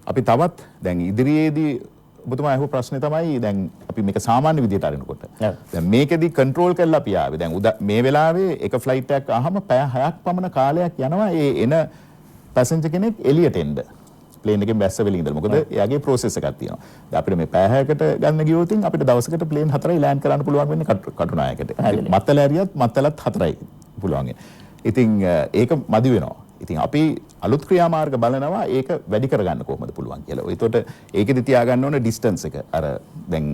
අපි තවත් දැන් ඉදිරියේදී ඔබතුමා අහපු ප්‍රශ්නේ තමයි දැන් අපි මේක සාමාන්‍ය විදිහට අරිනකොට දැන් මේකෙදි කන්ට්‍රෝල් කරලා අපි ආවේ දැන් මේ වෙලාවේ එක ෆ්ලයිට් එකක් ආවම පැය 6ක් පමණ කාලයක් යනවා ඒ එන පැසෙන්ජර් කෙනෙක් එළියට එන්න ප්ලේන් එකෙන් බැස්ස වෙලින් ඉඳලා මොකද එයාගේ ප්‍රොසෙස් එකක් තියෙනවා දැන් අපිට මේ පැය 6කට ගන්න ගියොත් අපිට දවසකට ප්ලේන් 4යි ලෑන්ඩ් කරන්න පුළුවන් වෙන්නේ කටුනායකට මත්තල ඇරියත් මත්තලත් 4යි පුළුවන් ඉතින් ඒක මදි වෙනවා ඉතින් අපි අලුත් ක්‍රියාමාර්ග බලනවා ඒක වැඩි කරගන්න කොහොමද පුළුවන් කියලා. ඒතකොට ඒකෙදි තියාගන්න ඕන ඩිස්ටන්ස් එක. අර දැන්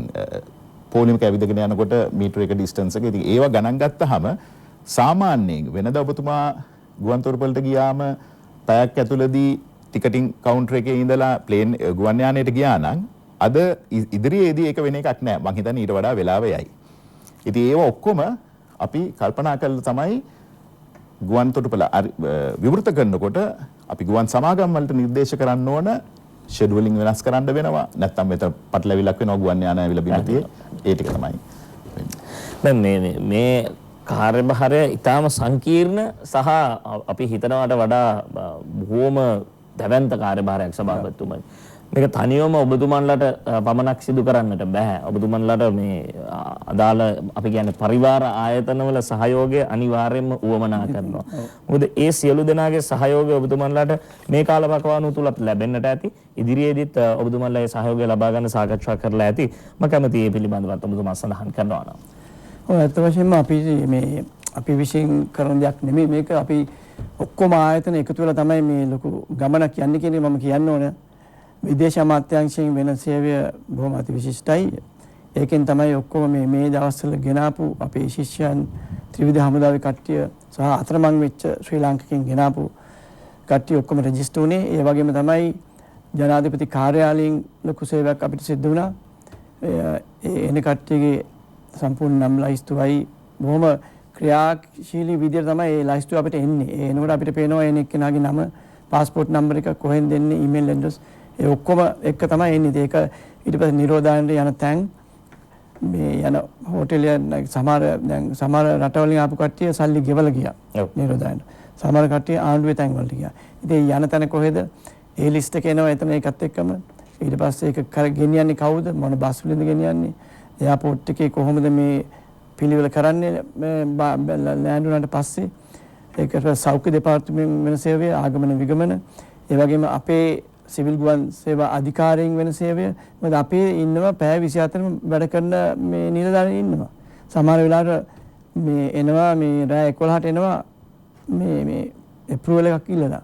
පොලිමක ඇවිදගෙන යනකොට මීටර එක ඩිස්ටන්ස් එක. ඉතින් ඒවා ගණන් ගත්තාම සාමාන්‍යයෙන් වෙනදා ඔබතුමා ගුවන්තොටුපළට ගියාම පැයක් ඇතුළතදී ටිකටින් කවුන්ටර් එකේ ඉඳලා ප්ලේන් ගුවන් යානයට ගියා නම් අද ඉදිරියේදී ඒක වෙන එකක් නෑ. මං හිතන්නේ ඊට වඩා වෙලාව යයි. ඉතින් ඒව ඔක්කොම අපි කල්පනා කරලා තමයි ගුවන්තොටුපළ විවෘත කරනකොට අපි ගුවන් සමාගම් වලට නිර්දේශ කරන්න ඕන ෂෙඩියුලින් වෙනස් කරන්න වෙනවා නැත්නම් මෙතන පටලැවිලක් වෙනවා ගුවන් යාන ඇවිල්ලා බිම තියේ ඒ ටික තමයි දැන් මේ කාර්යභාරය ඊටාම සංකීර්ණ සහ අපි හිතනවට වඩා බොහෝම දැවැන්ත කාර්යභාරයක් සභාපතිතුමනි මේක තනියම ඔබතුමන්ලට පමණක් සිදු කරන්නට බෑ. ඔබතුමන්ලට මේ අදාළ අපි කියන්නේ පරිවාර ආයතනවල සහයෝගය අනිවාර්යයෙන්ම උවමනා කරනවා. මොකද ඒ සියලු දෙනාගේ සහයෝගය ඔබතුමන්ලට මේ කාලපකවානුව තුලත් ලැබෙන්නට ඇති. ඉදිරියේදීත් ඔබතුමන්ලා ඒ සහයෝගය ලබා ගන්න සාකච්ඡා කරලා ඇති. මම කැමතියි මේ පිළිබඳව ඔබතුමා සඳහන් කරනවා නම්. ඔව් ඇත්ත වශයෙන්ම අපි විශ්ින් කරන දෙයක් නෙමෙයි මේක අපි ඔක්කොම ආයතන එකතු වෙලා තමයි මේ ලොකු ගමනක් යන්නේ කියන එක මම කියන්න ඕන. විදේශ අමාත්‍යාංශයෙන් වෙන සේවය බොහොම අති විශිෂ්ටයි. ඒකෙන් තමයි ඔක්කොම මේ දවස්වල ගෙනාපු අපේ ශිෂ්‍යයන් ත්‍රිවිධ හමුදාවේ කට්ටිය සහ අතරමං වෙච්ච ශ්‍රී ලාංකිකයන් ගෙනාපු කට්ටිය ඔක්කොම රෙජිස්ටර් වුණේ. ඒ වගේම තමයි ජනාධිපති කාර්යාලයෙන් ලොකු සේවයක් අපිට සිද්ධ වුණා. එන කට්ටියගේ සම්පූර්ණ නම් ලයිස්තුවයි බොහොම ක්‍රියාශීලී විදිහට තමයි මේ ලයිස්තුව අපිට එන්නේ. ඒ එනකොට අපිට පේනවා එන එක්කෙනාගේ නම, පාස්පෝර්ට් නම්බර් එක කොහෙන්ද එන්නේ, ඊමේල් ඇඩ්‍රස් ඒ ඔක්කොම එක තමයි එන්නේ. ඒක ඊට පස්සේ නිරෝධායනට යන තැන් මේ යන හෝටලය සමහර රටවලින් ආපු කට්ටිය සල්ලි ගෙවලා ගියා. නිරෝධායන. සමහර කට්ටිය ආණ්ඩුවේ තැන් වලට ගියා. ඉතින් යන තැන කොහෙද? ඒ ලිස්ට් එක එනවා එතන ඒකත් එක්කම. ඊට පස්සේ ඒක ගෙනියන්නේ කවුද? මොන බස් වලින්ද ගෙනියන්නේ? එයාපෝට් එකේ කොහොමද මේ පිළිවෙල කරන්නේ? ලෑන්ඩ් වුණාට පස්සේ ඒකට සෞඛ්‍ය දෙපාර්තමේන්තුවෙන් වෙන සේවය, ආගමන විගමන, ඒ වගේම අපේ සිවිල් ගුවන් සේවා අධිකාරියෙන් වෙන සේවය. මොකද අපේ ඉන්නවා පැය 24ම වැඩ කරන මේ නිලධාරීන් ඉන්නවා. සමහර වෙලාවට මේ එනවා මේ රාය 11ට එනවා මේ අප්‍රූවල් එකක් ඉල්ලලා.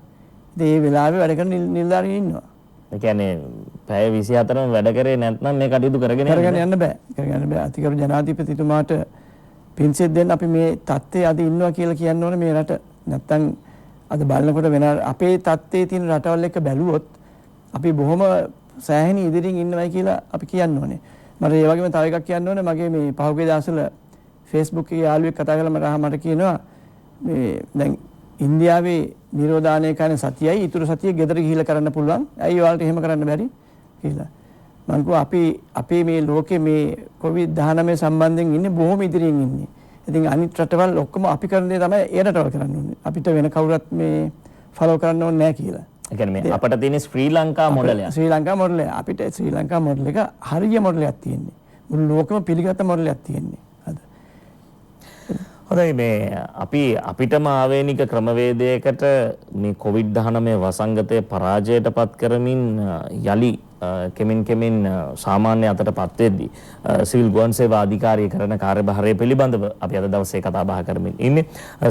ඉතින් ඒ වෙලාවේ වැඩ කරන නිලධාරීන් ඉන්නවා. ඒ කියන්නේ පැය 24ම වැඩ කරේ නැත්නම් මේ කටයුතු කරගෙන යන්න බෑ. කරගන්න බෑ. අතිගරු ජනාධිපතිතුමාට පින්සෙත් දෙන්න අපි මේ තත්ත්වයේ අද ඉන්නවා කියලා කියන්න ඕනේ මේ රට. නැත්නම් අද බලනකොට වෙන අපේ තත්ත්වයේ තියෙන රටවල් එක්ක බැලුවොත් අපි බොහොම සෑහෙන ඉදිරියෙන් ඉන්නවයි කියලා අපි කියන්න ඕනේ. මට ඒ වගේම තව එකක් කියන්න ඕනේ. මගේ මේ පහුගිය දවස්වල Facebook එකේ යාළුවෙක් කතා කරලා මට කියනවා මේ දැන් ඉන්දියාවේ නිරෝධානය කරන සතියයි ඊටු සතිය ගෙදර ගිහිල්ලා කරන්න පුළුවන්. ඇයි ඔයාලට එහෙම කරන්න බැරි කියලා. මම කිව්වා අපි මේ ලෝකේ මේ COVID-19 සම්බන්ධයෙන් ඉන්නේ බොහොම ඉදිරියෙන් ඉන්නේ. ඉතින් අනිත් රටවල් ඔක්කොම අපි කරන දේ තමයි ඒ රටවල් කරන්න ඕනේ. අපිට වෙන කවුරුත් මේ ෆලෝ කරන්න ඕනේ නැහැ කියලා. ඒ කියන්නේ මේ අපිට තියෙන ශ්‍රී ලංකා මොඩලයක්. ශ්‍රී ලංකා මොඩලය. අපිට ශ්‍රී ලංකා මොඩල් එක හරිය මොඩලයක් තියෙන්නේ. මුළු ලෝකෙම පිළිගත් මොඩලයක් තියෙන්නේ. හොඳයි මේ අපිටම ආවේනික ක්‍රමවේදයකට මේ COVID-19 වසංගතය පරාජයට පත් කරමින් යලි කෙමෙන් සාමාන්‍ය අතටපත් වෙද්දී සිවිල් ගුවන් සේවා අධිකාරිය කරන කාර්යභාරය පිළිබඳව අපි අද දවසේ කතා බහ කරමින් ඉන්නේ.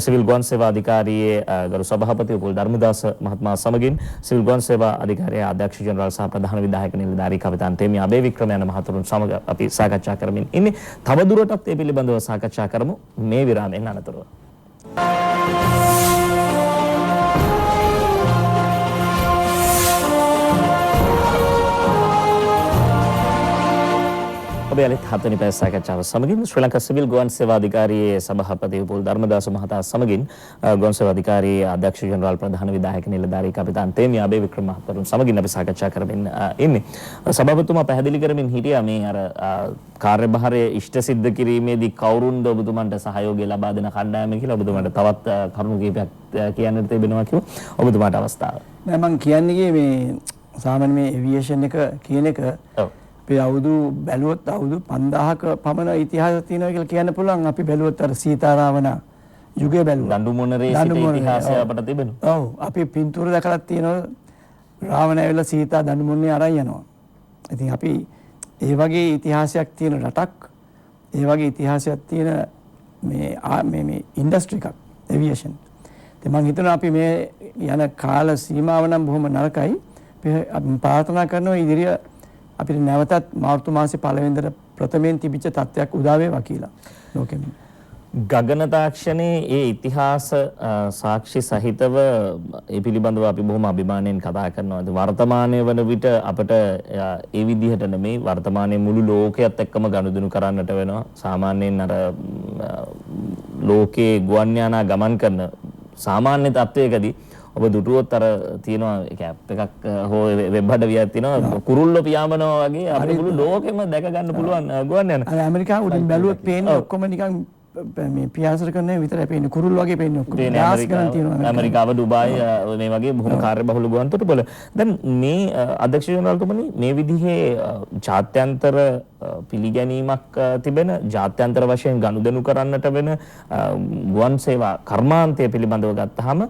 සිවිල් ගුවන් සේවා අධිකාරියේ ගරු සභාපති උපුල් ධර්මදාස මහත්මයා සමගින් සිවිල් ගුවන් සේවා අධිකාරියේ අධ්‍යක්ෂ ජනරාල් සහ ප්‍රධාන විධායක නිලධාරී කපිතාන් තේමිය අබේවික්‍රම යන මහතුරුන් සමග අපි සාකච්ඡා කරමින් ඉන්නේ. තවදුරටත් මේ පිළිබඳව සාකච්ඡා කරමු මේ විරාමයෙන් අනතුරුව. ඔබ යලිත් හත්වෙනි පැය සාකච්ඡාව සමගින් ශ්‍රී ලංකා සිවිල් ගුවන් සේවා අධිකාරියේ සභාපති උපුල් ධර්මදාස මහතා සමගින් ගුවන් සේවා අධිකාරියේ අධ්‍යක්ෂ ජනරාල් ප්‍රධාන විධායක නිලධාරී කපිතාන් තේමිය අබේවික්‍රම මහතුරුන් සමගින් අපි සාකච්ඡා කරමින් ඉන්නේ. සභාපතිතුමා පැහැදිලි කරමින් හිටියා මේ අර කාර්යභාරය ඉෂ්ට සිද්ධ කිරීමේදී කවුරුන්ද ඔබතුමන්ට සහයෝගය ලබා දෙන කණ්ඩායම කියලා ඔබතුමන්ට තවත් කරුණු කිහිපයක් කියන්නට තිබෙනවා කිව්වා. ඔබතුමාට අවස්ථාව. නෑ මම කියන්නේ මේ සාමාන්‍ය මේ ඒවියේෂන් එක කියන එක අපි අවුරුදු බැලුවොත් අවුරුදු 5000ක පමණ ඉතිහාසයක් තියෙනවා කියලා කියන්න පුළුවන්. අපි බැලුවොත් අර සීතාරාවණ යුගය බැලුවා. දඬුමොනරේ සිට ඉතිහාසය අපට තිබෙනවා. ඔව් අපි පින්තූර දැකලා තියෙනවා. රාවණ ඇවිල්ලා සීතා දඬුමොනේ අරන් යනවා. ඉතින් අපි ඒ වගේ ඉතිහාසයක් තියෙන රටක්, ඒ වගේ ඉතිහාසයක් තියෙන මේ ඉන්ඩස්ට්‍රි එකක් ඒවියේෂන්. ඉතින් මම හිතනවා අපි මේ යන කාල සීමාව නම් බොහොම නරකයි. අපි ප්‍රාර්ථනා කරනවා ඉදිරිය අපිට නැවතත් මාර්තු මාසේ පළවෙනිදා ප්‍රථමයෙන් තිබිච්ච තත්ත්වයක් උදා වේවා කියලා ලෝකෙම. ගගන තාක්ෂණයේ ඒ ඉතිහාස සාක්ෂි සහිතව ඒ පිළිබඳව අපි බොහොම අභිමාණයෙන් කතා කරනවා. වර්තමානයේ වන විට අපට ඒ විදිහට නෙමෙයි වර්තමානයේ මුළු ලෝකයේත් එක්කම ගනුදෙනු කරන්නට වෙනවා. සාමාන්‍යයෙන් අර ලෝකේ ගුවන් යානා ගමන් කරන සාමාන්‍ය තත්වයකදී ඔබ දුටුවොත් අර තියෙනවා ඇප් එකක් හෝ වෙබ් අඩවියක් තියෙනවා කුරුල්ලෝ පියාඹනවා වගේ අපේ මුළු ලෝකෙම දැක ගන්න පුළුවන් ගුවන් යාන. අර ඇමරිකාව උඩින් බැලුවොත් පේන්නේ ඔක්කොම නිකන් මේ පියාසර කරන විතරයි පේන්නේ කුරුල්ලෝ වගේ පේන්නේ ඔක්කොම. ඩාස් ගන්න තියෙනවා. ඇමරිකාව දුබායි මේ වගේ බොහොම කාර්යබහුල ගුවන් තොටුපළ. දැන් මේ අධ්‍යක්ෂ ජනරාල්තුමනි මේ විදිහේ ජාත්‍යන්තර පිළිගැනීමක් තිබෙන ජාත්‍යන්තර වශයෙන් ගනුදෙනු කරන්නට වෙන ගුවන් සේවා කර්මාන්තය පිළිබඳව ගත්තාම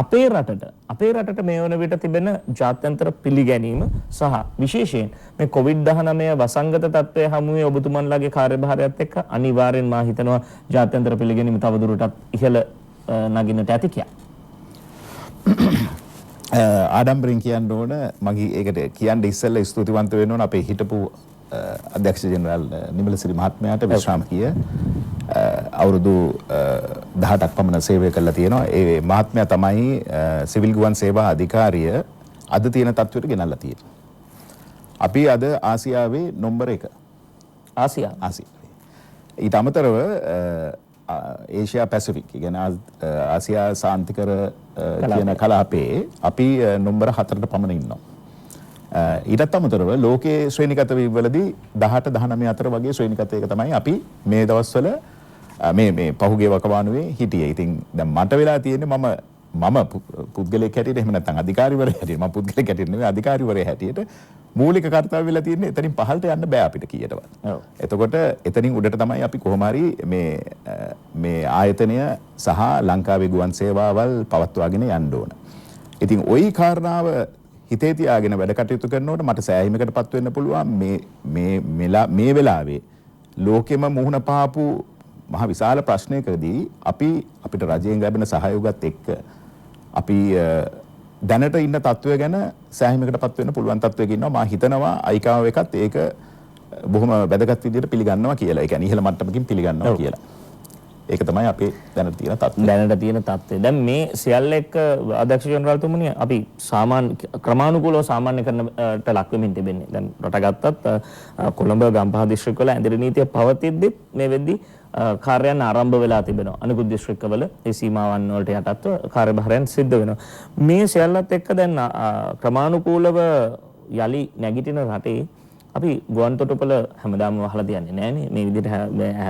අපේ රටට මේ වන විට තිබෙන ජාත්‍යන්තර පිළිගැනීම සහ විශේෂයෙන් මේ COVID-19 වසංගත තත්ත්වය හමුවේ ඔබතුමන්ලාගේ කාර්යභාරයත් එක්ක අනිවාර්යෙන් මා හිතනවා ජාත්‍යන්තර පිළිගැනීම තවදුරටත් ඉහළ නගින්නට ඇති කියලා. ආඩම්බරින් කියන්න ඕන මගේ ඒකට කියන්න ඉස්සෙල්ලා ස්තුතිවන්ත වෙන්න ඕන අපේ හිටපු අධ්‍යක්ෂ ජෙනරාල් නිමලසිරි මහත්මයාට විශ්‍රාමකීය අවුරුදු 18ක් පමණ සේවය කළා තියෙනවා. ඒ මහත්මයා තමයි සිවිල් ගුවන් සේවා අධිකාරිය අද තියෙන තත්ත්වයට ගෙනල්ලා තියෙන්නේ. අපි අද ආසියාවේ නම්බර 1. ආසියා. ඊට අමතරව ඒෂියා පැසිෆික් කියන්නේ ආසියා සාන්තිකර කියන කලාපයේ අපි නම්බර 4ට පමණ ඉන්නවා. ඊටත් අමතරව ලෝකයේ ශ්‍රේණිගත වීමවලදී 18 19 අතර වගේ ශ්‍රේණිගතයක තමයි අපි මේ දවස්වල මේ පහුගිය වකවානුවේ හිටියේ. ඉතින් දැන් මට වෙලා තියෙන්නේ මම පුද්ගලයෙක් හැටියට එහෙම නැත්නම් අධිකාරිවරයෙක් හැටියට මම පුද්ගලයෙක් හැටියට නෙවෙයි අධිකාරිවරයෙක් හැටියට මූලික කාර්යය වෙලා තියෙන්නේ එතනින් පහළට යන්න බෑ අපිට කීයටවත්. එතකොට එතනින් උඩට තමයි අපි කොහොම හරි මේ ආයතනය සහ ලංකාවේ ගුවන් සේවාවල් පවත්වාගෙන යන්න ඕන. ඉතින් ওই කාරණාව හිතේ තියාගෙන වැඩ කටයුතු කරනකොට මට සෑහීමකටපත් වෙන්න පුළුවන් මේ වෙලාවේ ලෝකෙම මුහුණ පාපු මහ විශාල ප්‍රශ්නයකදී අපිට රජයෙන් ලැබෙන සහයෝගات එක්ක අපි දැනට ඉන්න තත්ත්වය ගැන සෑහීමකටපත් වෙන්න පුළුවන් තත්ත්වයක ඉන්නවා. මම හිතනවා අයිකාව එකත් ඒක බොහොම වැදගත් විදිහට පිළිගන්නවා කියලා. ඒ කියන්නේ ඉහළ මට්ටමකින් පිළිගන්නවා කියලා. ඒක තමයි අපේ දැනට තියෙන තත්ත්වය. දැන් මේ සියල්ල එක්ක අධ්‍යක්ෂ ජනරාල්තුමනි අපි ක්‍රමානුකූලව සාමාන්‍ය කරන්නට ලක් වෙමින් තිබෙන්නේ. දැන් රට ගත්තත් කොළඹ ගම්පහ දිස්ත්‍රික්කවල ඇඳිරි නීතිය පවතිද්දිත් මේ වෙද්දී කාර්යයන් ආරම්භ වෙලා තිබෙනවා. අනිකුත් දිස්ත්‍රික්කවල ඒ සීමාවන් වලට යටත්ව කාර්යභාරයන් සිද්ධ වෙනවා. මේ සියල්ලත් එක්ක දැන් ක්‍රමානුකූලව යලි නැගිටින රටේ අපි ගුවන් තොටුපළ හැමදාම වහලා තියන්නේ නෑනේ. මේ විදිහට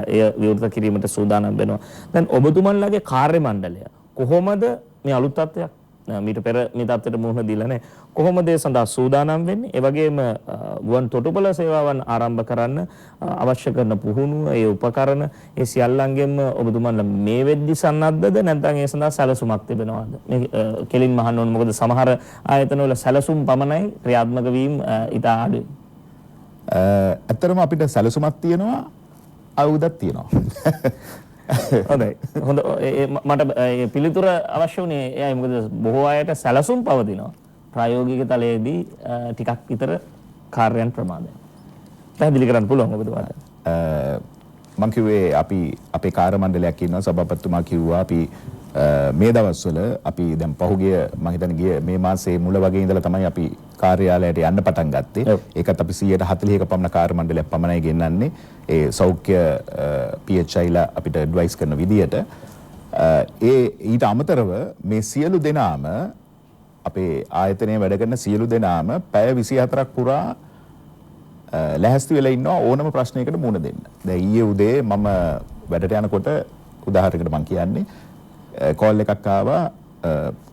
එය විවෘත කිරීමට සූදානම් වෙනවා. දැන් ඔබතුමන්ලාගේ කාර්ය මණ්ඩලය කොහොමද මේ අලුත් තත්ත්වයක් මීට පෙර මේ තත්ත්වයට මුහුණ දීලා නැහැ. කොහොමද ඒ සඳහා සූදානම් වෙන්නේ? ඒ වගේම ගුවන් තොටුපළ සේවාවන් ආරම්භ කරන්න අවශ්‍ය කරන පුහුණුව, ඒ උපකරණ, ඒ සියල්ලංගෙම ඔබතුමන්ලා මේ වෙද්දි සන්නද්ධද නැත්නම් ඒ සඳහා සැලසුමක් තිබෙනවද? මේ කෙලින් මහන්න ඕන. මොකද සමහර ආයතනවල සැලසුම් පමණයි ක්‍රියාත්මක වීම ඉතා අඩුයි. ඇත්තටම අපිට සැලසුමක් තියෙනවා, ආයුධයක් තියෙනවා. හොඳයි. හොඳ මට පිළිතුර අවශ්‍ය වුණේ එයයි. මොකද බොහෝ අයට සැලසුම් පවතිනවා. ප්‍රායෝගික තලයේදී ටිකක් විතර කාර්යයන් ප්‍රමාදයි. පැහැදිලි කරන්න පුළුවන් ඔබතුමාට. මම කිව්වේ අපි අපේ කාර්ය මණ්ඩලයක් ඉන්නවා. සභාපතිතුමා කිව්වා අපි මේ දවස්වල අපි දැන් පහුගිය මම හිතන්නේ ගිය මේ මාසයේ මුල වගේ ඉඳලා තමයි අපි කාර්යාලයට යන්න පටන් ගත්තේ. ඒකත් අපි 140ක පමණ කාර්ය මණ්ඩලයක් පමණයි ගෙන්නන්නේ. ඒ සෞඛ්‍ය PHIලා අපිට ඇඩ්වයිස් කරන විදියට ඊට අමතරව මේ සියලු දෙනාම අපේ ආයතනයේ වැඩ කරන සියලු දෙනාම පැය 24ක් පුරා ලැහැස්ති වෙලා ඉන්නවා ඕනම ප්‍රශ්නයකට මුහුණ දෙන්න. දැන් ඊයේ උදේ මම වැඩට යනකොට උදාහරණයකට මම කියන්නේ කෝල් එකක් ආවා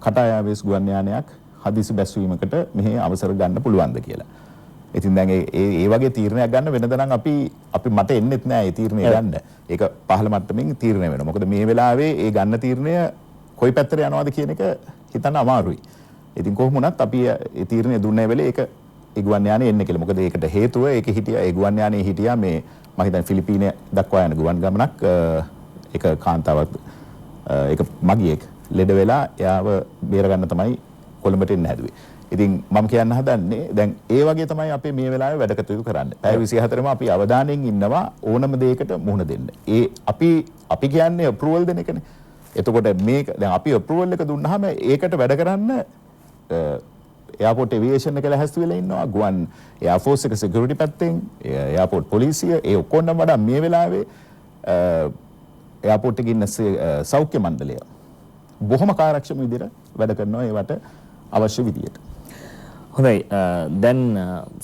කටායාවේස් ගුවන් යානයක් හදිසි බැස්වීමකට මෙහි අවසර ගන්න පුළුවන්ද කියලා. ඉතින් දැන් ඒ වගේ තීරණයක් ගන්න වෙනද නම් අපි මට එන්නෙත් නෑ ඒ තීරණය ගන්න. ඒක පහළ මට්ටමින් තීරණය වෙනවා. මොකද මේ වෙලාවේ ඒ ගන්න තීරණය කොයි පැත්තට යනවද කියන එක හිතන්න අමාරුයි. ඉතින් කොහොම වුණත් අපි ඒ තීරණය දුන්නේ වෙලේ ඒක ඒ ගුවන් යානේ එන්නේ කියලා. මොකද ඒකට හේතුව ඒක හිටියා ඒ ගුවන් යානේ හිටියා මේ මම හිතන්නේ ෆිලිපීනය දක්වා යන ගුවන් ගමනක් ඒක කාන්තාවක් ඒක මගියෙක් ලෙඩ වෙලා එයාව බේරගන්න තමයි කොළඹට එන්න හැදුවේ. ඉතින් මම කියන්න හදන්නේ දැන් ඒ වගේ තමයි අපි මේ වෙලාවේ වැඩ කටයුතු කරන්නේ. පැය 24ම අපි අවධානයෙන් ඉන්නවා ඕනම දෙයකට මුහුණ දෙන්න. ඒ අපි කියන්නේ අප්‍රූවල් දෙන එකනේ. එතකොට මේක දැන් අපි අප්‍රූවල් එක දුන්නාම ඒකට වැඩ කරන්න එයාපෝට් ඒවියේෂන් එක ලැහැස්ති වෙලා ඉන්නවා. ගුවන් එයාෆෝස් එක සිකියුරිටි පැත්තෙන් එයාපෝට් පොලිසිය ඒ ඔක්කොම වඩා මේ වෙලාවේ එයාපෝට් එකේ ඉන්න සෞඛ්‍ය මණ්ඩලය බොහොම කාර්යක්ෂම විදිහට වැඩ කරනවා ඒවට අවශ්‍ය විදියට. හොඳයි. දැන්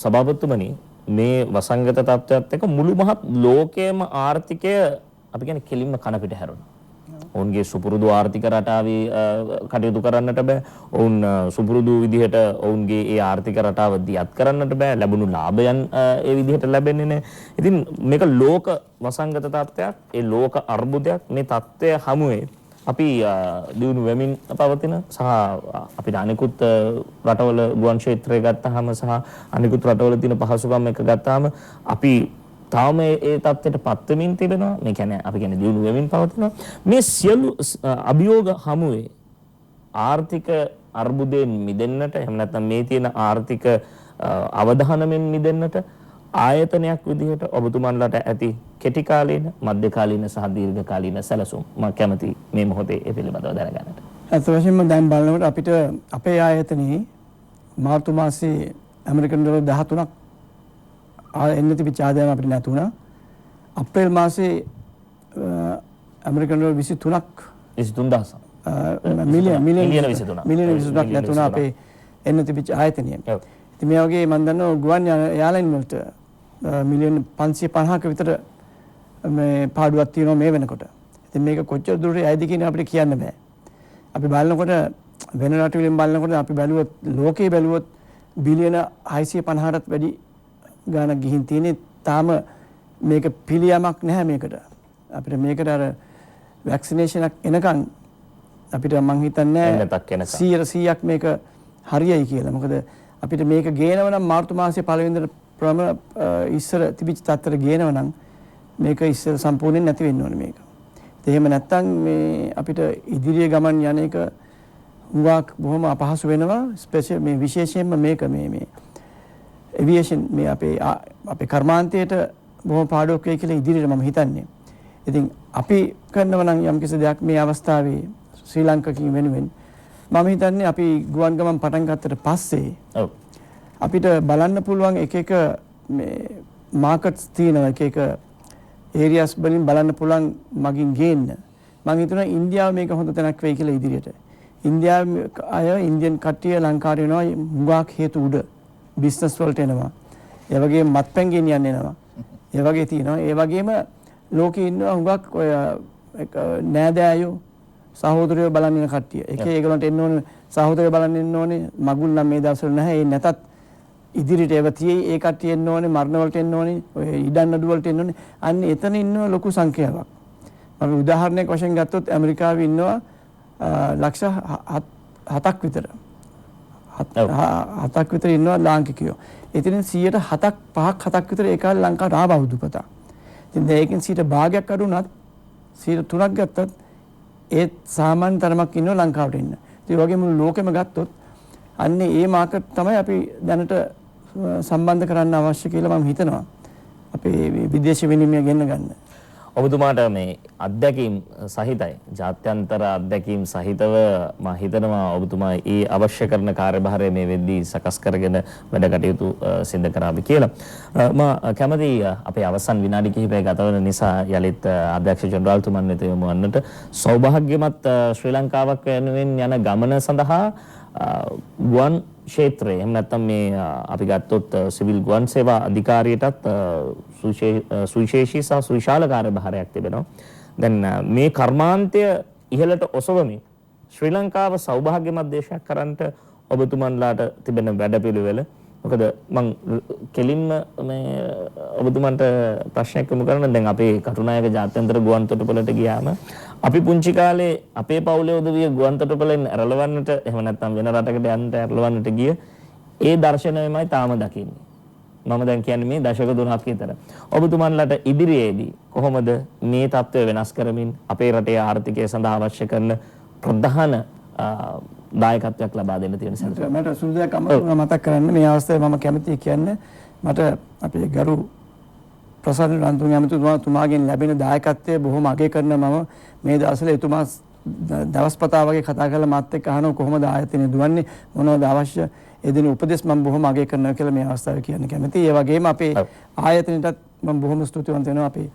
සභාපතිතුමනි මේ වසංගත තත්ත්වයත් එක්ක මුළු මහත් ලෝකයේම ආර්ථිකය අපි කියන්නේ කෙලින්ම කන පිට හැරුණා. ඔවුන්ගේ සුපුරුදු ආර්ථික රටාවේ කටයුතු කරන්නට බෑ. ඔවුන් සුපුරුදු විදිහට ඔවුන්ගේ ඒ ආර්ථික රටාව දියත් කරන්නට බෑ. ලැබුණු ලාභයන් ඒ විදිහට ලැබෙන්නේ නැහැ. ඉතින් මේක ලෝක වසංගත තත්ත්වයක්, ඒ ලෝක අර්බුදයක්. මේ තත්ත්වය හමුවේ අපි දියුණු වෙමින් පවතින සහ අපිට අනිකුත් රටවල ගුවන් ක්ෂේත්‍රය ගත්තාම සහ අනිකුත් රටවල තියෙන පහසුකම් එක ගත්තාම අපි තාම ඒ තත්ත්වයට පත් වෙමින් තිබෙනවා. මේ කියන්නේ අපි කියන්නේ දියුණු වෙමින් පවතිනවා. මේ සියලු අභියෝග හමුවේ ආර්ථික අර්බුදයෙන් මිදෙන්නට එහෙම නැත්නම් මේ තියෙන ආර්ථික අවදානමෙන් මිදෙන්නට ආයතනයක් විදිහට ඔබතුමන්ලට ඇති කෙටි කාලීන, මධ්‍ය කාලීන සහ දීර්ඝ කාලීන සැලසුම් මම කැමති මේ මොහොතේ ඒ පිළිබඳව දැනගන්නට. අත් වශයෙන්ම දැන් බලනකොට අපිට අපේ ආයතනයේ මාර්තු මාසයේ ඇමරිකන් ඩොලර් 13ක් එන්න තිබිච්ච ආදායම අපිට නැතු වුණා. අප්‍රේල් මාසයේ ඇමරිකන් ඩොලර් 23000 මිලියන 23ක් නැතු වුණා අපේ එන්න තිබිච්ච ආයතනයේ. ඉතින් මේ වගේ මම දන්නවා ගුවන් යාලයින් වලට මිලියන 550ක විතර මේ පාඩුවක් තියෙනවා මේ වෙනකොට. ඉතින් මේක කොච්චර දුරට යයිද කියන අපිට කියන්න බෑ. අපි බලනකොට වෙන රට වලින් බලනකොට අපි බැලුවොත් ලෝකේ බැලුවොත් බිලියන 650ටත් වැඩි ගානක් ගිහින් තියෙන්නේ. තාම මේක පිළියමක් නැහැ මේකට. අපිට මේකට අර වැක්සිනේෂන් එකක් එනකන් අපිට මං හිතන්නේ 100%ක් මේක හරියයි කියලා. මොකද අපිට මේක ගේනව නම් මාර්තු මාසයේ පළවෙනිදා ඉස්සර තිබිච්ච තත්ත්වයට ගේනව නම් මේක ඉස්සර සම්පූර්ණයෙන් නැති වෙන්න ඕනේ මේක. එහෙම නැත්නම් මේ අපිට ඉදිරිය ගමන් යන එක හුඟක් බොහොම අපහසු වෙනවා. ස්පෙෂල් මේ විශේෂයෙන්ම මේක මේ ඒවියේෂන් මේ අපේ කර්මාන්තයට බොහොම පාඩුවක් වෙයි කියලා ඉදිරියට මම හිතන්නේ. ඉතින් අපි කරනවා නම් යම් කිසි දෙයක් මේ අවස්ථාවේ ශ්‍රී ලංකාවකින් වෙනුවෙන් මම හිතන්නේ අපි ගුවන් ගමන් පටන් ගත්තට පස්සේ අපිට බලන්න පුළුවන් එක මේ මාකට්ස් තියෙනවා එක ඒරියාස් වලින් බලන්න පුළුවන් මගින් ගේන්න. මම හිතනවා ඉන්දියාව මේක හොඳ තැනක් වෙයි කියලා ඉදිරියට. ඉන්දියාවේ අය ඉන්දියන් කට්ටිය ලංකාවට එනවා හුඟක් හේතු උඩ බිස්නස් වලට එනවා. ඒ වගේම මත්පැන් ගෙනියන්න එනවා. ඒ වගේ තියෙනවා. ඒ වගේම ලෝකේ ඉන්නවා හුඟක් ඔය නෑදෑයෝ සහෝදරයෝ බලන්න ඉන්න කට්ටිය. ඒගොල්ලන්ට එන්න ඕනේ සහෝදරයෝ බලන්න එන්න ඕනේ. මගුල් නම් මේ දවස්වල නැහැ. ඒ නැතත් ඉදිරියට ඒව තියෙයි. ඒ කට්ටිය එන්න ඕනේ. මරණ වලට එන්න ඕනේ. ඔය ඉඩම් නඩු වලට එන්න ඕනේ. අන්න එතන ඉන්න ලොකු සංඛ්‍යාවක්. මම උදාහරණයක් වශයෙන් ගත්තොත් ඇමරිකාවේ ඉන්නවා ලක්ෂ 7ක් විතර. 7ක් විතර ඉන්නවා ලාංකිකයෝ. එතනින් 107ක් 5ක් 7ක් විතර ඒ කාලේ ලංකාවට ආවා බුදුපතා. ඉතින් ඒකෙන් 100 භාගයක් අඩු වුණත් 3ක් ගත්තත් ඒ සාමාන්‍ය තරමක් ඉන්නවා ලංකාවට ඉන්න. ඒ වගේ මුළු ලෝකෙම ගත්තොත් අන්නේ ඒ මාකට් තමයි අපි දැනට සම්බන්ධ කරන්න අවශ්‍ය කියලා මම හිතනවා. අපේ විදේශ විනිමය ගෙන්න ගන්න. ඔබතුමාට මේ අත්දැකීම් සහිතයි ජාත්‍යන්තර අත්දැකීම් සහිතව මම හිතනවා ඔබතුමා ඒ අවශ්‍ය කරන කාර්යභාරය මේ වෙද්දී සකස් කරගෙන වැඩ කටයුතු සිදු කරાવી කියලා. මම කැමති අපේ අවසන් විනාඩි කිහිපය ගත වෙන නිසා යලිත් අධ්‍යක්ෂ ජෙනරාල්තුමන් වෙත යොමු වන්නට සෞභාග්‍යමත් ශ්‍රී ලංකාවක් වෙනුවෙන් යන ගමන සඳහා ගුවන් ක්ෂේත්‍රයේ එහෙම නැත්නම් මේ අපි ගත්තොත් සිවිල් ගුවන් සේවා අධිකාරියටත් සුවිශේෂී සහ සුවිශාල කාර්යභාරයක් තිබෙනවා. දැන් මේ කර්මාන්තය ඉහළට ඔසවමින් ශ්‍රී ලංකාව සෞභාග්‍යමත් දේශයක් කරන්නට ඔබතුමන්ලාට තිබෙන වැඩපිළිවෙල මොකද මම කෙලින්ම මේ ඔබතුමන්ට ප්‍රශ්නයක් යොමු කරන දැන් අපේ කටුනායක ජාත්‍යන්තර ගුවන් තොටුපළට ගියාම අපි පුංචි කාලේ අපේ පවුලේ උදවිය ගුවන් තොටුපළෙන් ඇරලවන්නට එහෙම නැත්නම් වෙන රටකට යන්න ඇරලවන්නට ගිය ඒ දර්ශනයමයි තාම දකින්නේ. මම දැන් කියන්නේ මේ දශක 3ක් විතර. ඔබතුමන්ලාට ඉදිරියේදී කොහොමද මේ තත්ත්වය වෙනස් කරමින් අපේ රටේ ආර්ථිකය සඳහා අවශ්‍ය කරන ප්‍රධාන දායකත්වයක් ලබා දෙන්න තියෙන සැලසුම. මට සුදුසුකම් මතක් කරන්න මේ අවස්ථාවේ මම කැමතියි කියන්නේ මට අපේ ගරු ප්‍රසන්න රන්තුන් ඇමතුමාගෙන් ලැබෙන දායකත්වය බොහොම අගය කරන මම මේ දවස්වල එතුමා දවස්පතා වගේ කතා කරලා මාත් එක්ක අහනවා කොහොමද ආයතනය දුවන්නේ මොනවද අවශ්‍ය ඒ දෙන උපදෙස් මම බොහොම අගය කරනවා කියලා මේ අවස්ථාවේ කියන්න කැමතියි. ඒ වගේම අපේ ආයතනයටත් මම බොහොම ස්තුතිවන්ත වෙනවා අපේ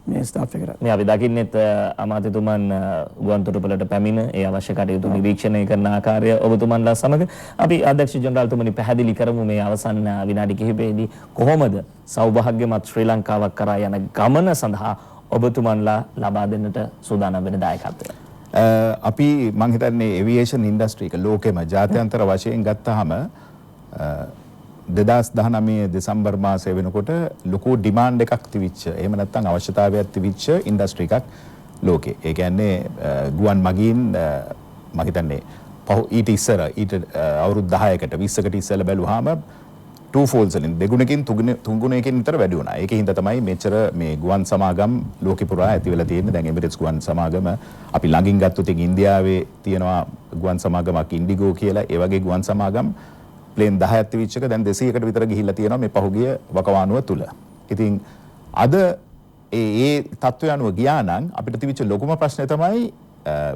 මේ ස්ටාෆ් එකට. මේ අපි දකින්නෙත් අමාත්‍යතුමන් ගුවන් තොටුපළට පැමිණ ඒ අවශ්‍ය කටයුතු නිරීක්ෂණය කරන ආකාරය ඔබතුමන්ලා සමග අපි අධ්‍යක්ෂ ජෙනරාල්තුමනි පැහැදිලි කරමු මේ අවසන් විනාඩි කිහිපෙදී කොහොමද සෞභාග්‍යමත් ශ්‍රී ලංකාවක් කරා යන ගමන සඳහා ඔබතුමන්ලා ලබා දෙන්නට සූදානම් වෙන දායකත්වය. අපි මං හිතන්නේ ඒවියේෂන් ඉන්ඩස්ට්‍රි එක ලෝකෙම ජාත්‍යන්තර වශයෙන් ගත්තාම 2019 දෙසැම්බර් මාසය වෙනකොට ලොකු ඩිමාන්ඩ් එකක් තිබිච්ච එහෙම නැත්නම් අවශ්‍යතාවයක් තිබිච්ච ඉන්ඩස්ට්‍රි එකක් ලෝකේ. ඒ කියන්නේ ගුවන් මගීන් මම හිතන්නේ ඊට ඉස්සර ඊට අවුරුදු 10කට 20කට ඉස්සෙල්ලා බැලුවාම two folds වලින් දෙගුණකින් තුන්ගුණයකින් විතර වැඩි වුණා. ඒකේ හින්දා තමයි මෙච්චර මේ ගුවන් සමාගම් ලෝකෙ පුරා ඇති වෙලා තියෙන්නේ. දැන් එමිරේට්ස් ගුවන් සමාගම අපි ළඟින් ගත්තොත් ඉන්දියාවේ තියෙනවා ගුවන් සමාගමක් ඉන්ඩිගෝ කියලා. ඒ වගේ ගුවන් සමාගම් ප්ලේන් 10ක් තිබිච්ච එක දැන් 200කට විතර ගිහිල්ලා තියෙනවා මේ පහුගිය වකවානුව තුල. ඉතින් අද ඒ තත්ත්වය අනුව ගියා නම් අපිට තිබිච්ච ලොකුම ප්‍රශ්නේ තමයි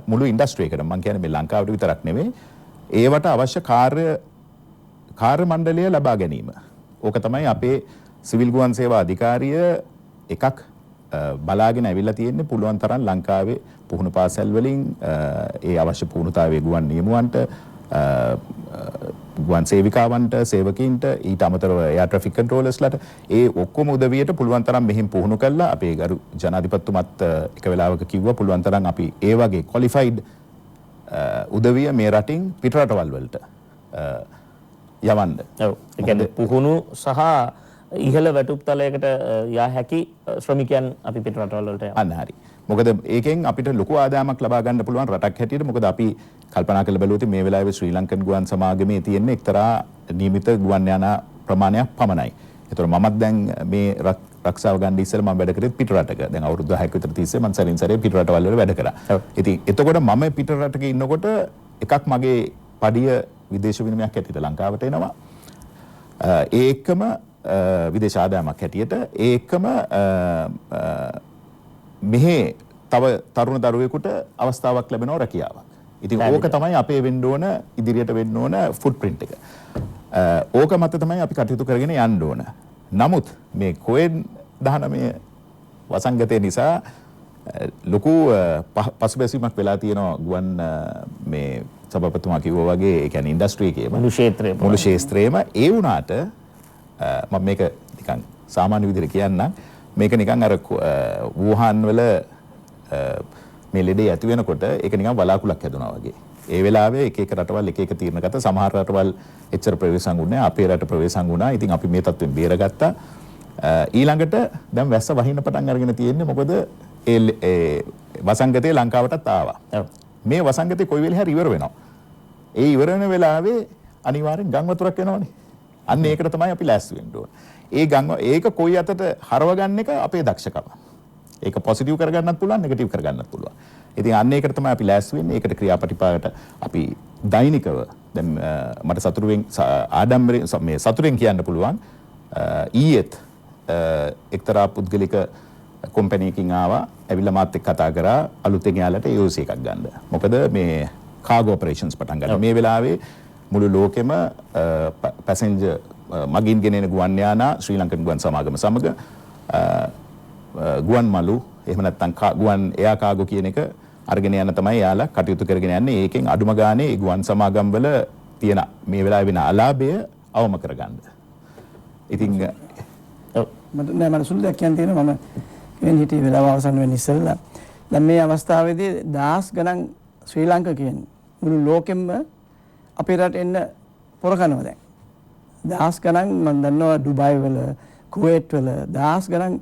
මුළු ඉන්ඩස්ට්‍රි එකටම මම කියන්නේ මේ ලංකාවට විතරක් නෙමෙයි ඒවට අවශ්‍ය කාර්ය මණ්ඩලය ලබා ගැනීම. ඕක තමයි අපේ සිවිල් ගුවන් සේවා අධිකාරිය එකක් බලාගෙන ඇවිල්ලා තියෙන්නේ පුළුවන් තරම් ලංකාවේ පුහුණු පාසල් වලින් ඒ අවශ්‍ය පුහුණුතාවයේ ගුවන් නියමුවන්ට ගුවන් සේවිකාවන්ට සේවකීන්ට ඊට අමතරව එයා ට්‍රැෆික් කන්ට්‍රෝලර්ස්ලාට ඒ ඔක්කොම උදවියට පුළුවන් තරම් මෙහින් පුහුණු කළා අපේ ගරු ජනාධිපතිතුමත් එක වෙලාවක කිව්වා පුළුවන් තරම් අපි ඒ වගේ ක්වොලිෆයිඩ් උදවිය මේ රටින් පිටරටවල් වලට යවන්න. ඔව්. ඒ කියන්නේ පුහුණු සහ ඉහළ වැටුප්තලයකට යා හැකි ශ්‍රමිකයන් අපි පිටරටවල් වලට යවන්න. අන්න හරි. මොකද ඒකෙන් අපිට ලොකු ආදායමක් ලබා ගන්න පුළුවන් රටක් හැටියට. මොකද අපි කල්පනා කරලා බැලුවොත් මේ වෙලාවේ ශ්‍රී ලංකන් ගුවන් සමාගමේ තියෙන එක්තරා නියමිත ගුවන් යාන ප්‍රමාණයක් පමණයි. ඒතර මමත් දැන් මේ රක්ෂාව ගන්න ඉස්සෙල්ලා මම වැඩ කරේ පිටරටක. දැන් අවුරුදු 10ක් විතර තිස්සේ මම සැරින් සැරේ පිටරටවල් වල වැඩ කරා. ඉතින් එතකොට මම පිටරටක ඉන්නකොට එකක් මගේ පඩිය විදේශ විනිමයක් හැටියට ලංකාවට එනවා. ඒ එක්කම විදේශ ආදායමක් හැටියට ඒ එක්කම මෙහි තව තරුණ දරුවෙකුට අවස්ථාවක් ලැබෙනවා රැකියාවක්. ඉතින් ඕක තමයි අපේ වෙන්න ඕන ඉදිරියට වෙන්න ඕන ෆුට්ප්‍රින්ට් එක. ඕක මත තමයි අපි කටයුතු කරගෙන යන්න ඕන. නමුත් මේ COVID-19 වසංගතය නිසා ලොකු පසුබැසීමක් වෙලා තියෙනවා ගුවන් මේ සභාපතිතුමා කිව්වා වගේ ඒ කියන්නේ ඉන්ඩස්ට්‍රි එකේම මුළු ක්ෂේත්‍රයේම ඒ වුණාට මම මේක නිකන් සාමාන්‍ය විදිහට කියන්නම්. මේක නිකන් අර වුහාන් වල මේ ලෙඩේ ඇති වෙනකොට ඒක නිකන් වලාකුළක් හැදුනා වගේ. ඒ වෙලාවේ එක එක රටවල් එක එක තීරණ ගත්තා. සමහර රටවල් එච්චර ප්‍රවේශම් වුණේ නැහැ. අපේ රට ප්‍රවේශම් වුණා. ඉතින් අපි මේ තත්ත්වෙන් බේරගත්තා. ඊළඟට දැන් වැස්ස වහින්න පටන් අරගෙන තියෙන්නේ මොකද ඒ වසංගතේ ලංකාවටත් ආවා. මේ වසංගතේ කොයි වෙලේ හරි ඉවර වෙනවා. ඒ ඉවර වෙන වෙලාවේ අනිවාර්යෙන් ගම් වතුරක් එනවනේ. අන්න ඒකට තමයි අපි ලෑස්ති වෙන්න ඕන. ඒක කොයි අතට හරව ගන්න එක අපේ දක්ෂකම. ඒක පොසිටිව් කරගන්නත් පුළුවන් නෙගටිව් කරගන්නත් පුළුවන්. ඉතින් අන්න ඒකට තමයි අපි ලෑස්ති වෙන්නේ. ඒකට ක්‍රියාපටිපාකට අපි දෛනිකව දැන් මට සතුටුවෙන් ආඩම්බරෙන් මේ සතුටෙන් කියන්න පුළුවන් ඊයේත් එක්තරා පුද්ගලික කම්පැනි එකකින් ආවා ඇවිල්ලා මාත් එක්ක කතා කරා අලුතෙන් යාලට AOC එකක් ගන්න. මොකද මේ කාගෝ ඔපරේෂන්ස් පටන් ගන්න. මේ වෙලාවේ මුළු ලෝකෙම පැසෙන්ජර් මගින් ගෙනෙන ගුවන් යානා ශ්‍රී ලංකන් ගුවන් සමාගම සමග ගුවන් මලු එහෙම නැත්නම් ගුවන් එයා කාගෝ කියන එක අරගෙන යන තමයි යාලා කටයුතු කරගෙන යන්නේ. ඒකෙන් අඩුම ගානේ ඒ ගුවන් සමාගම් වල තියෙන මේ වෙලාවේ වෙන අලාභය අවම කරගන්න. ඉතින් මට සුළු දෙයක් කියන්න තියෙනවා. මම කියන්නේ හිටියේ වෙලාව අවසන් වෙන්න ඉස්සෙල්ලා. දැන් මේ අවස්ථාවේදී දහස් ගණන් ශ්‍රී ලාංකිකයන් මුළු ලෝකෙම අපේ රට එන්න පොර කරනවා දැන්. දහස් ගණන් මම දන්නවා ඩුබායි වල කුවේට් වල දහස් ගණන්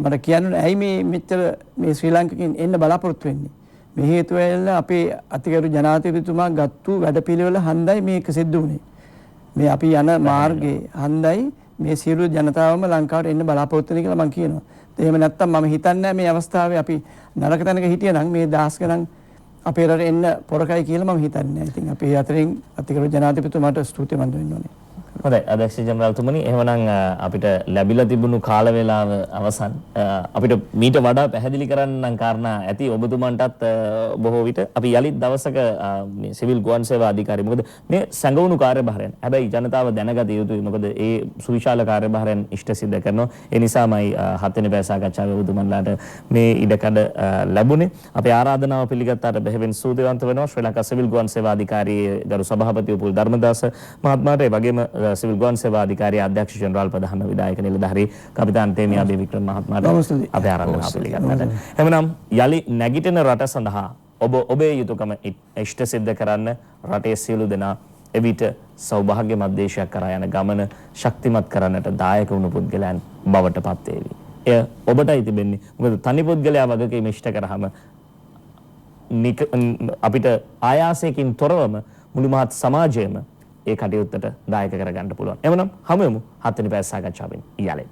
මට කියන්නේ ඇයි මේ මෙච්චර මේ ශ්‍රී ලාංකිකයන් එන්න බලාපොරොත්තු වෙන්නේ. මේ හේතුව ඇවිල්ලා අපේ අතිගරු ජනාධිපතිතුමා ගත්තු වැඩපිළිවෙල හන්දයි මේක සිද්ධ වුණේ. මේ අපි යන මාර්ගයේ හන්දයි මේ සියලු ජනතාවම ලංකාවට එන්න බලාපොරොත්තු වෙන කියලා මම කියනවා. එහෙම නැත්තම් මම හිතන්නේ මේ අවස්ථාවේ අපි නරක තැනක හිටියනම් මේ දහස් ගණන් අපේ රට එන්න පොරකයි කියලා මම හිතන්නේ. ඉතින් අපි අතරින් අතිගරු ජනාධිපතිතුමාට ස්තුතිවන්ත වෙන්න ඕනේ. හොඳයි අධ්‍යක්ෂ ජනරාල්තුමනි එහෙමනම් අපිට ලැබිලා තිබුණු කාල වේලාව අවසන්. අපිට මීට වඩා පැහැදිලි කරන්න කාරණා ඇති ඔබතුමන්ටත් බොහෝ විට අපි යලිත් දවසක මේ සිවිල් ගුවන් සේවා අධිකාරිය මොකද මේ සංගවුණු කාර්යභාරයන් හැබැයි ජනතාව දැනගත යුතුයි මොකද ඒ සුවිශාල කාර්යභාරයන් ඉෂ්ට සිද්ධ කරනවා. ඒ නිසාමයි 7 වෙනි පැය සාකච්ඡාවේ ඔබතුමන්ලාට මේ ඉඩකඩ ලැබුණේ. අපේ ආරාධනාව පිළිගත්තාට බෙහෙවින් ස්තුතිවන්ත වෙනවා. ශ්‍රී ලංකා සිවිල් ගුවන් සේවා අධිකාරියේ ගරු සභාපති උපුල් ධර්මදාස මහත්මයාට ඒ වගේම සිවිල් ගුවන් සේවා අධිකාරිය අධ්‍යක්ෂ ජෙනරාල් ප්‍රධාන විධායක නිලධාරී කපිතාන් තේමියා බේවික්‍රම මහත්මයාට අපේ ආරාධනාව පිළිගන්නට. එhmenan යලි නැගිටින රට සඳහා ඔබේ යුතුයකම ඉෂ්ට සිද්ධ කරන්න රටේ සියලු දෙනා එවිට සෞභාග්‍යමත් දේශයක් කරා යන ගමන ශක්තිමත් කරන්නට දායක වුණු පුද්ගලයන් බවට පත් වේවි. එය ඔබටයි තිබෙන්නේ. මොකද තනි පුද්ගලයා වගකීම ඉෂ්ට කරාම අපිට ආයාසයකින් තොරවම මුළු මහත් සමාජයම ඒ කටයුත්තට දායක කරගන්න පුළුවන්. එවනම් හමු වෙමු 7 වෙනි පැය සාකච්ඡාවෙන් ඊයලේ.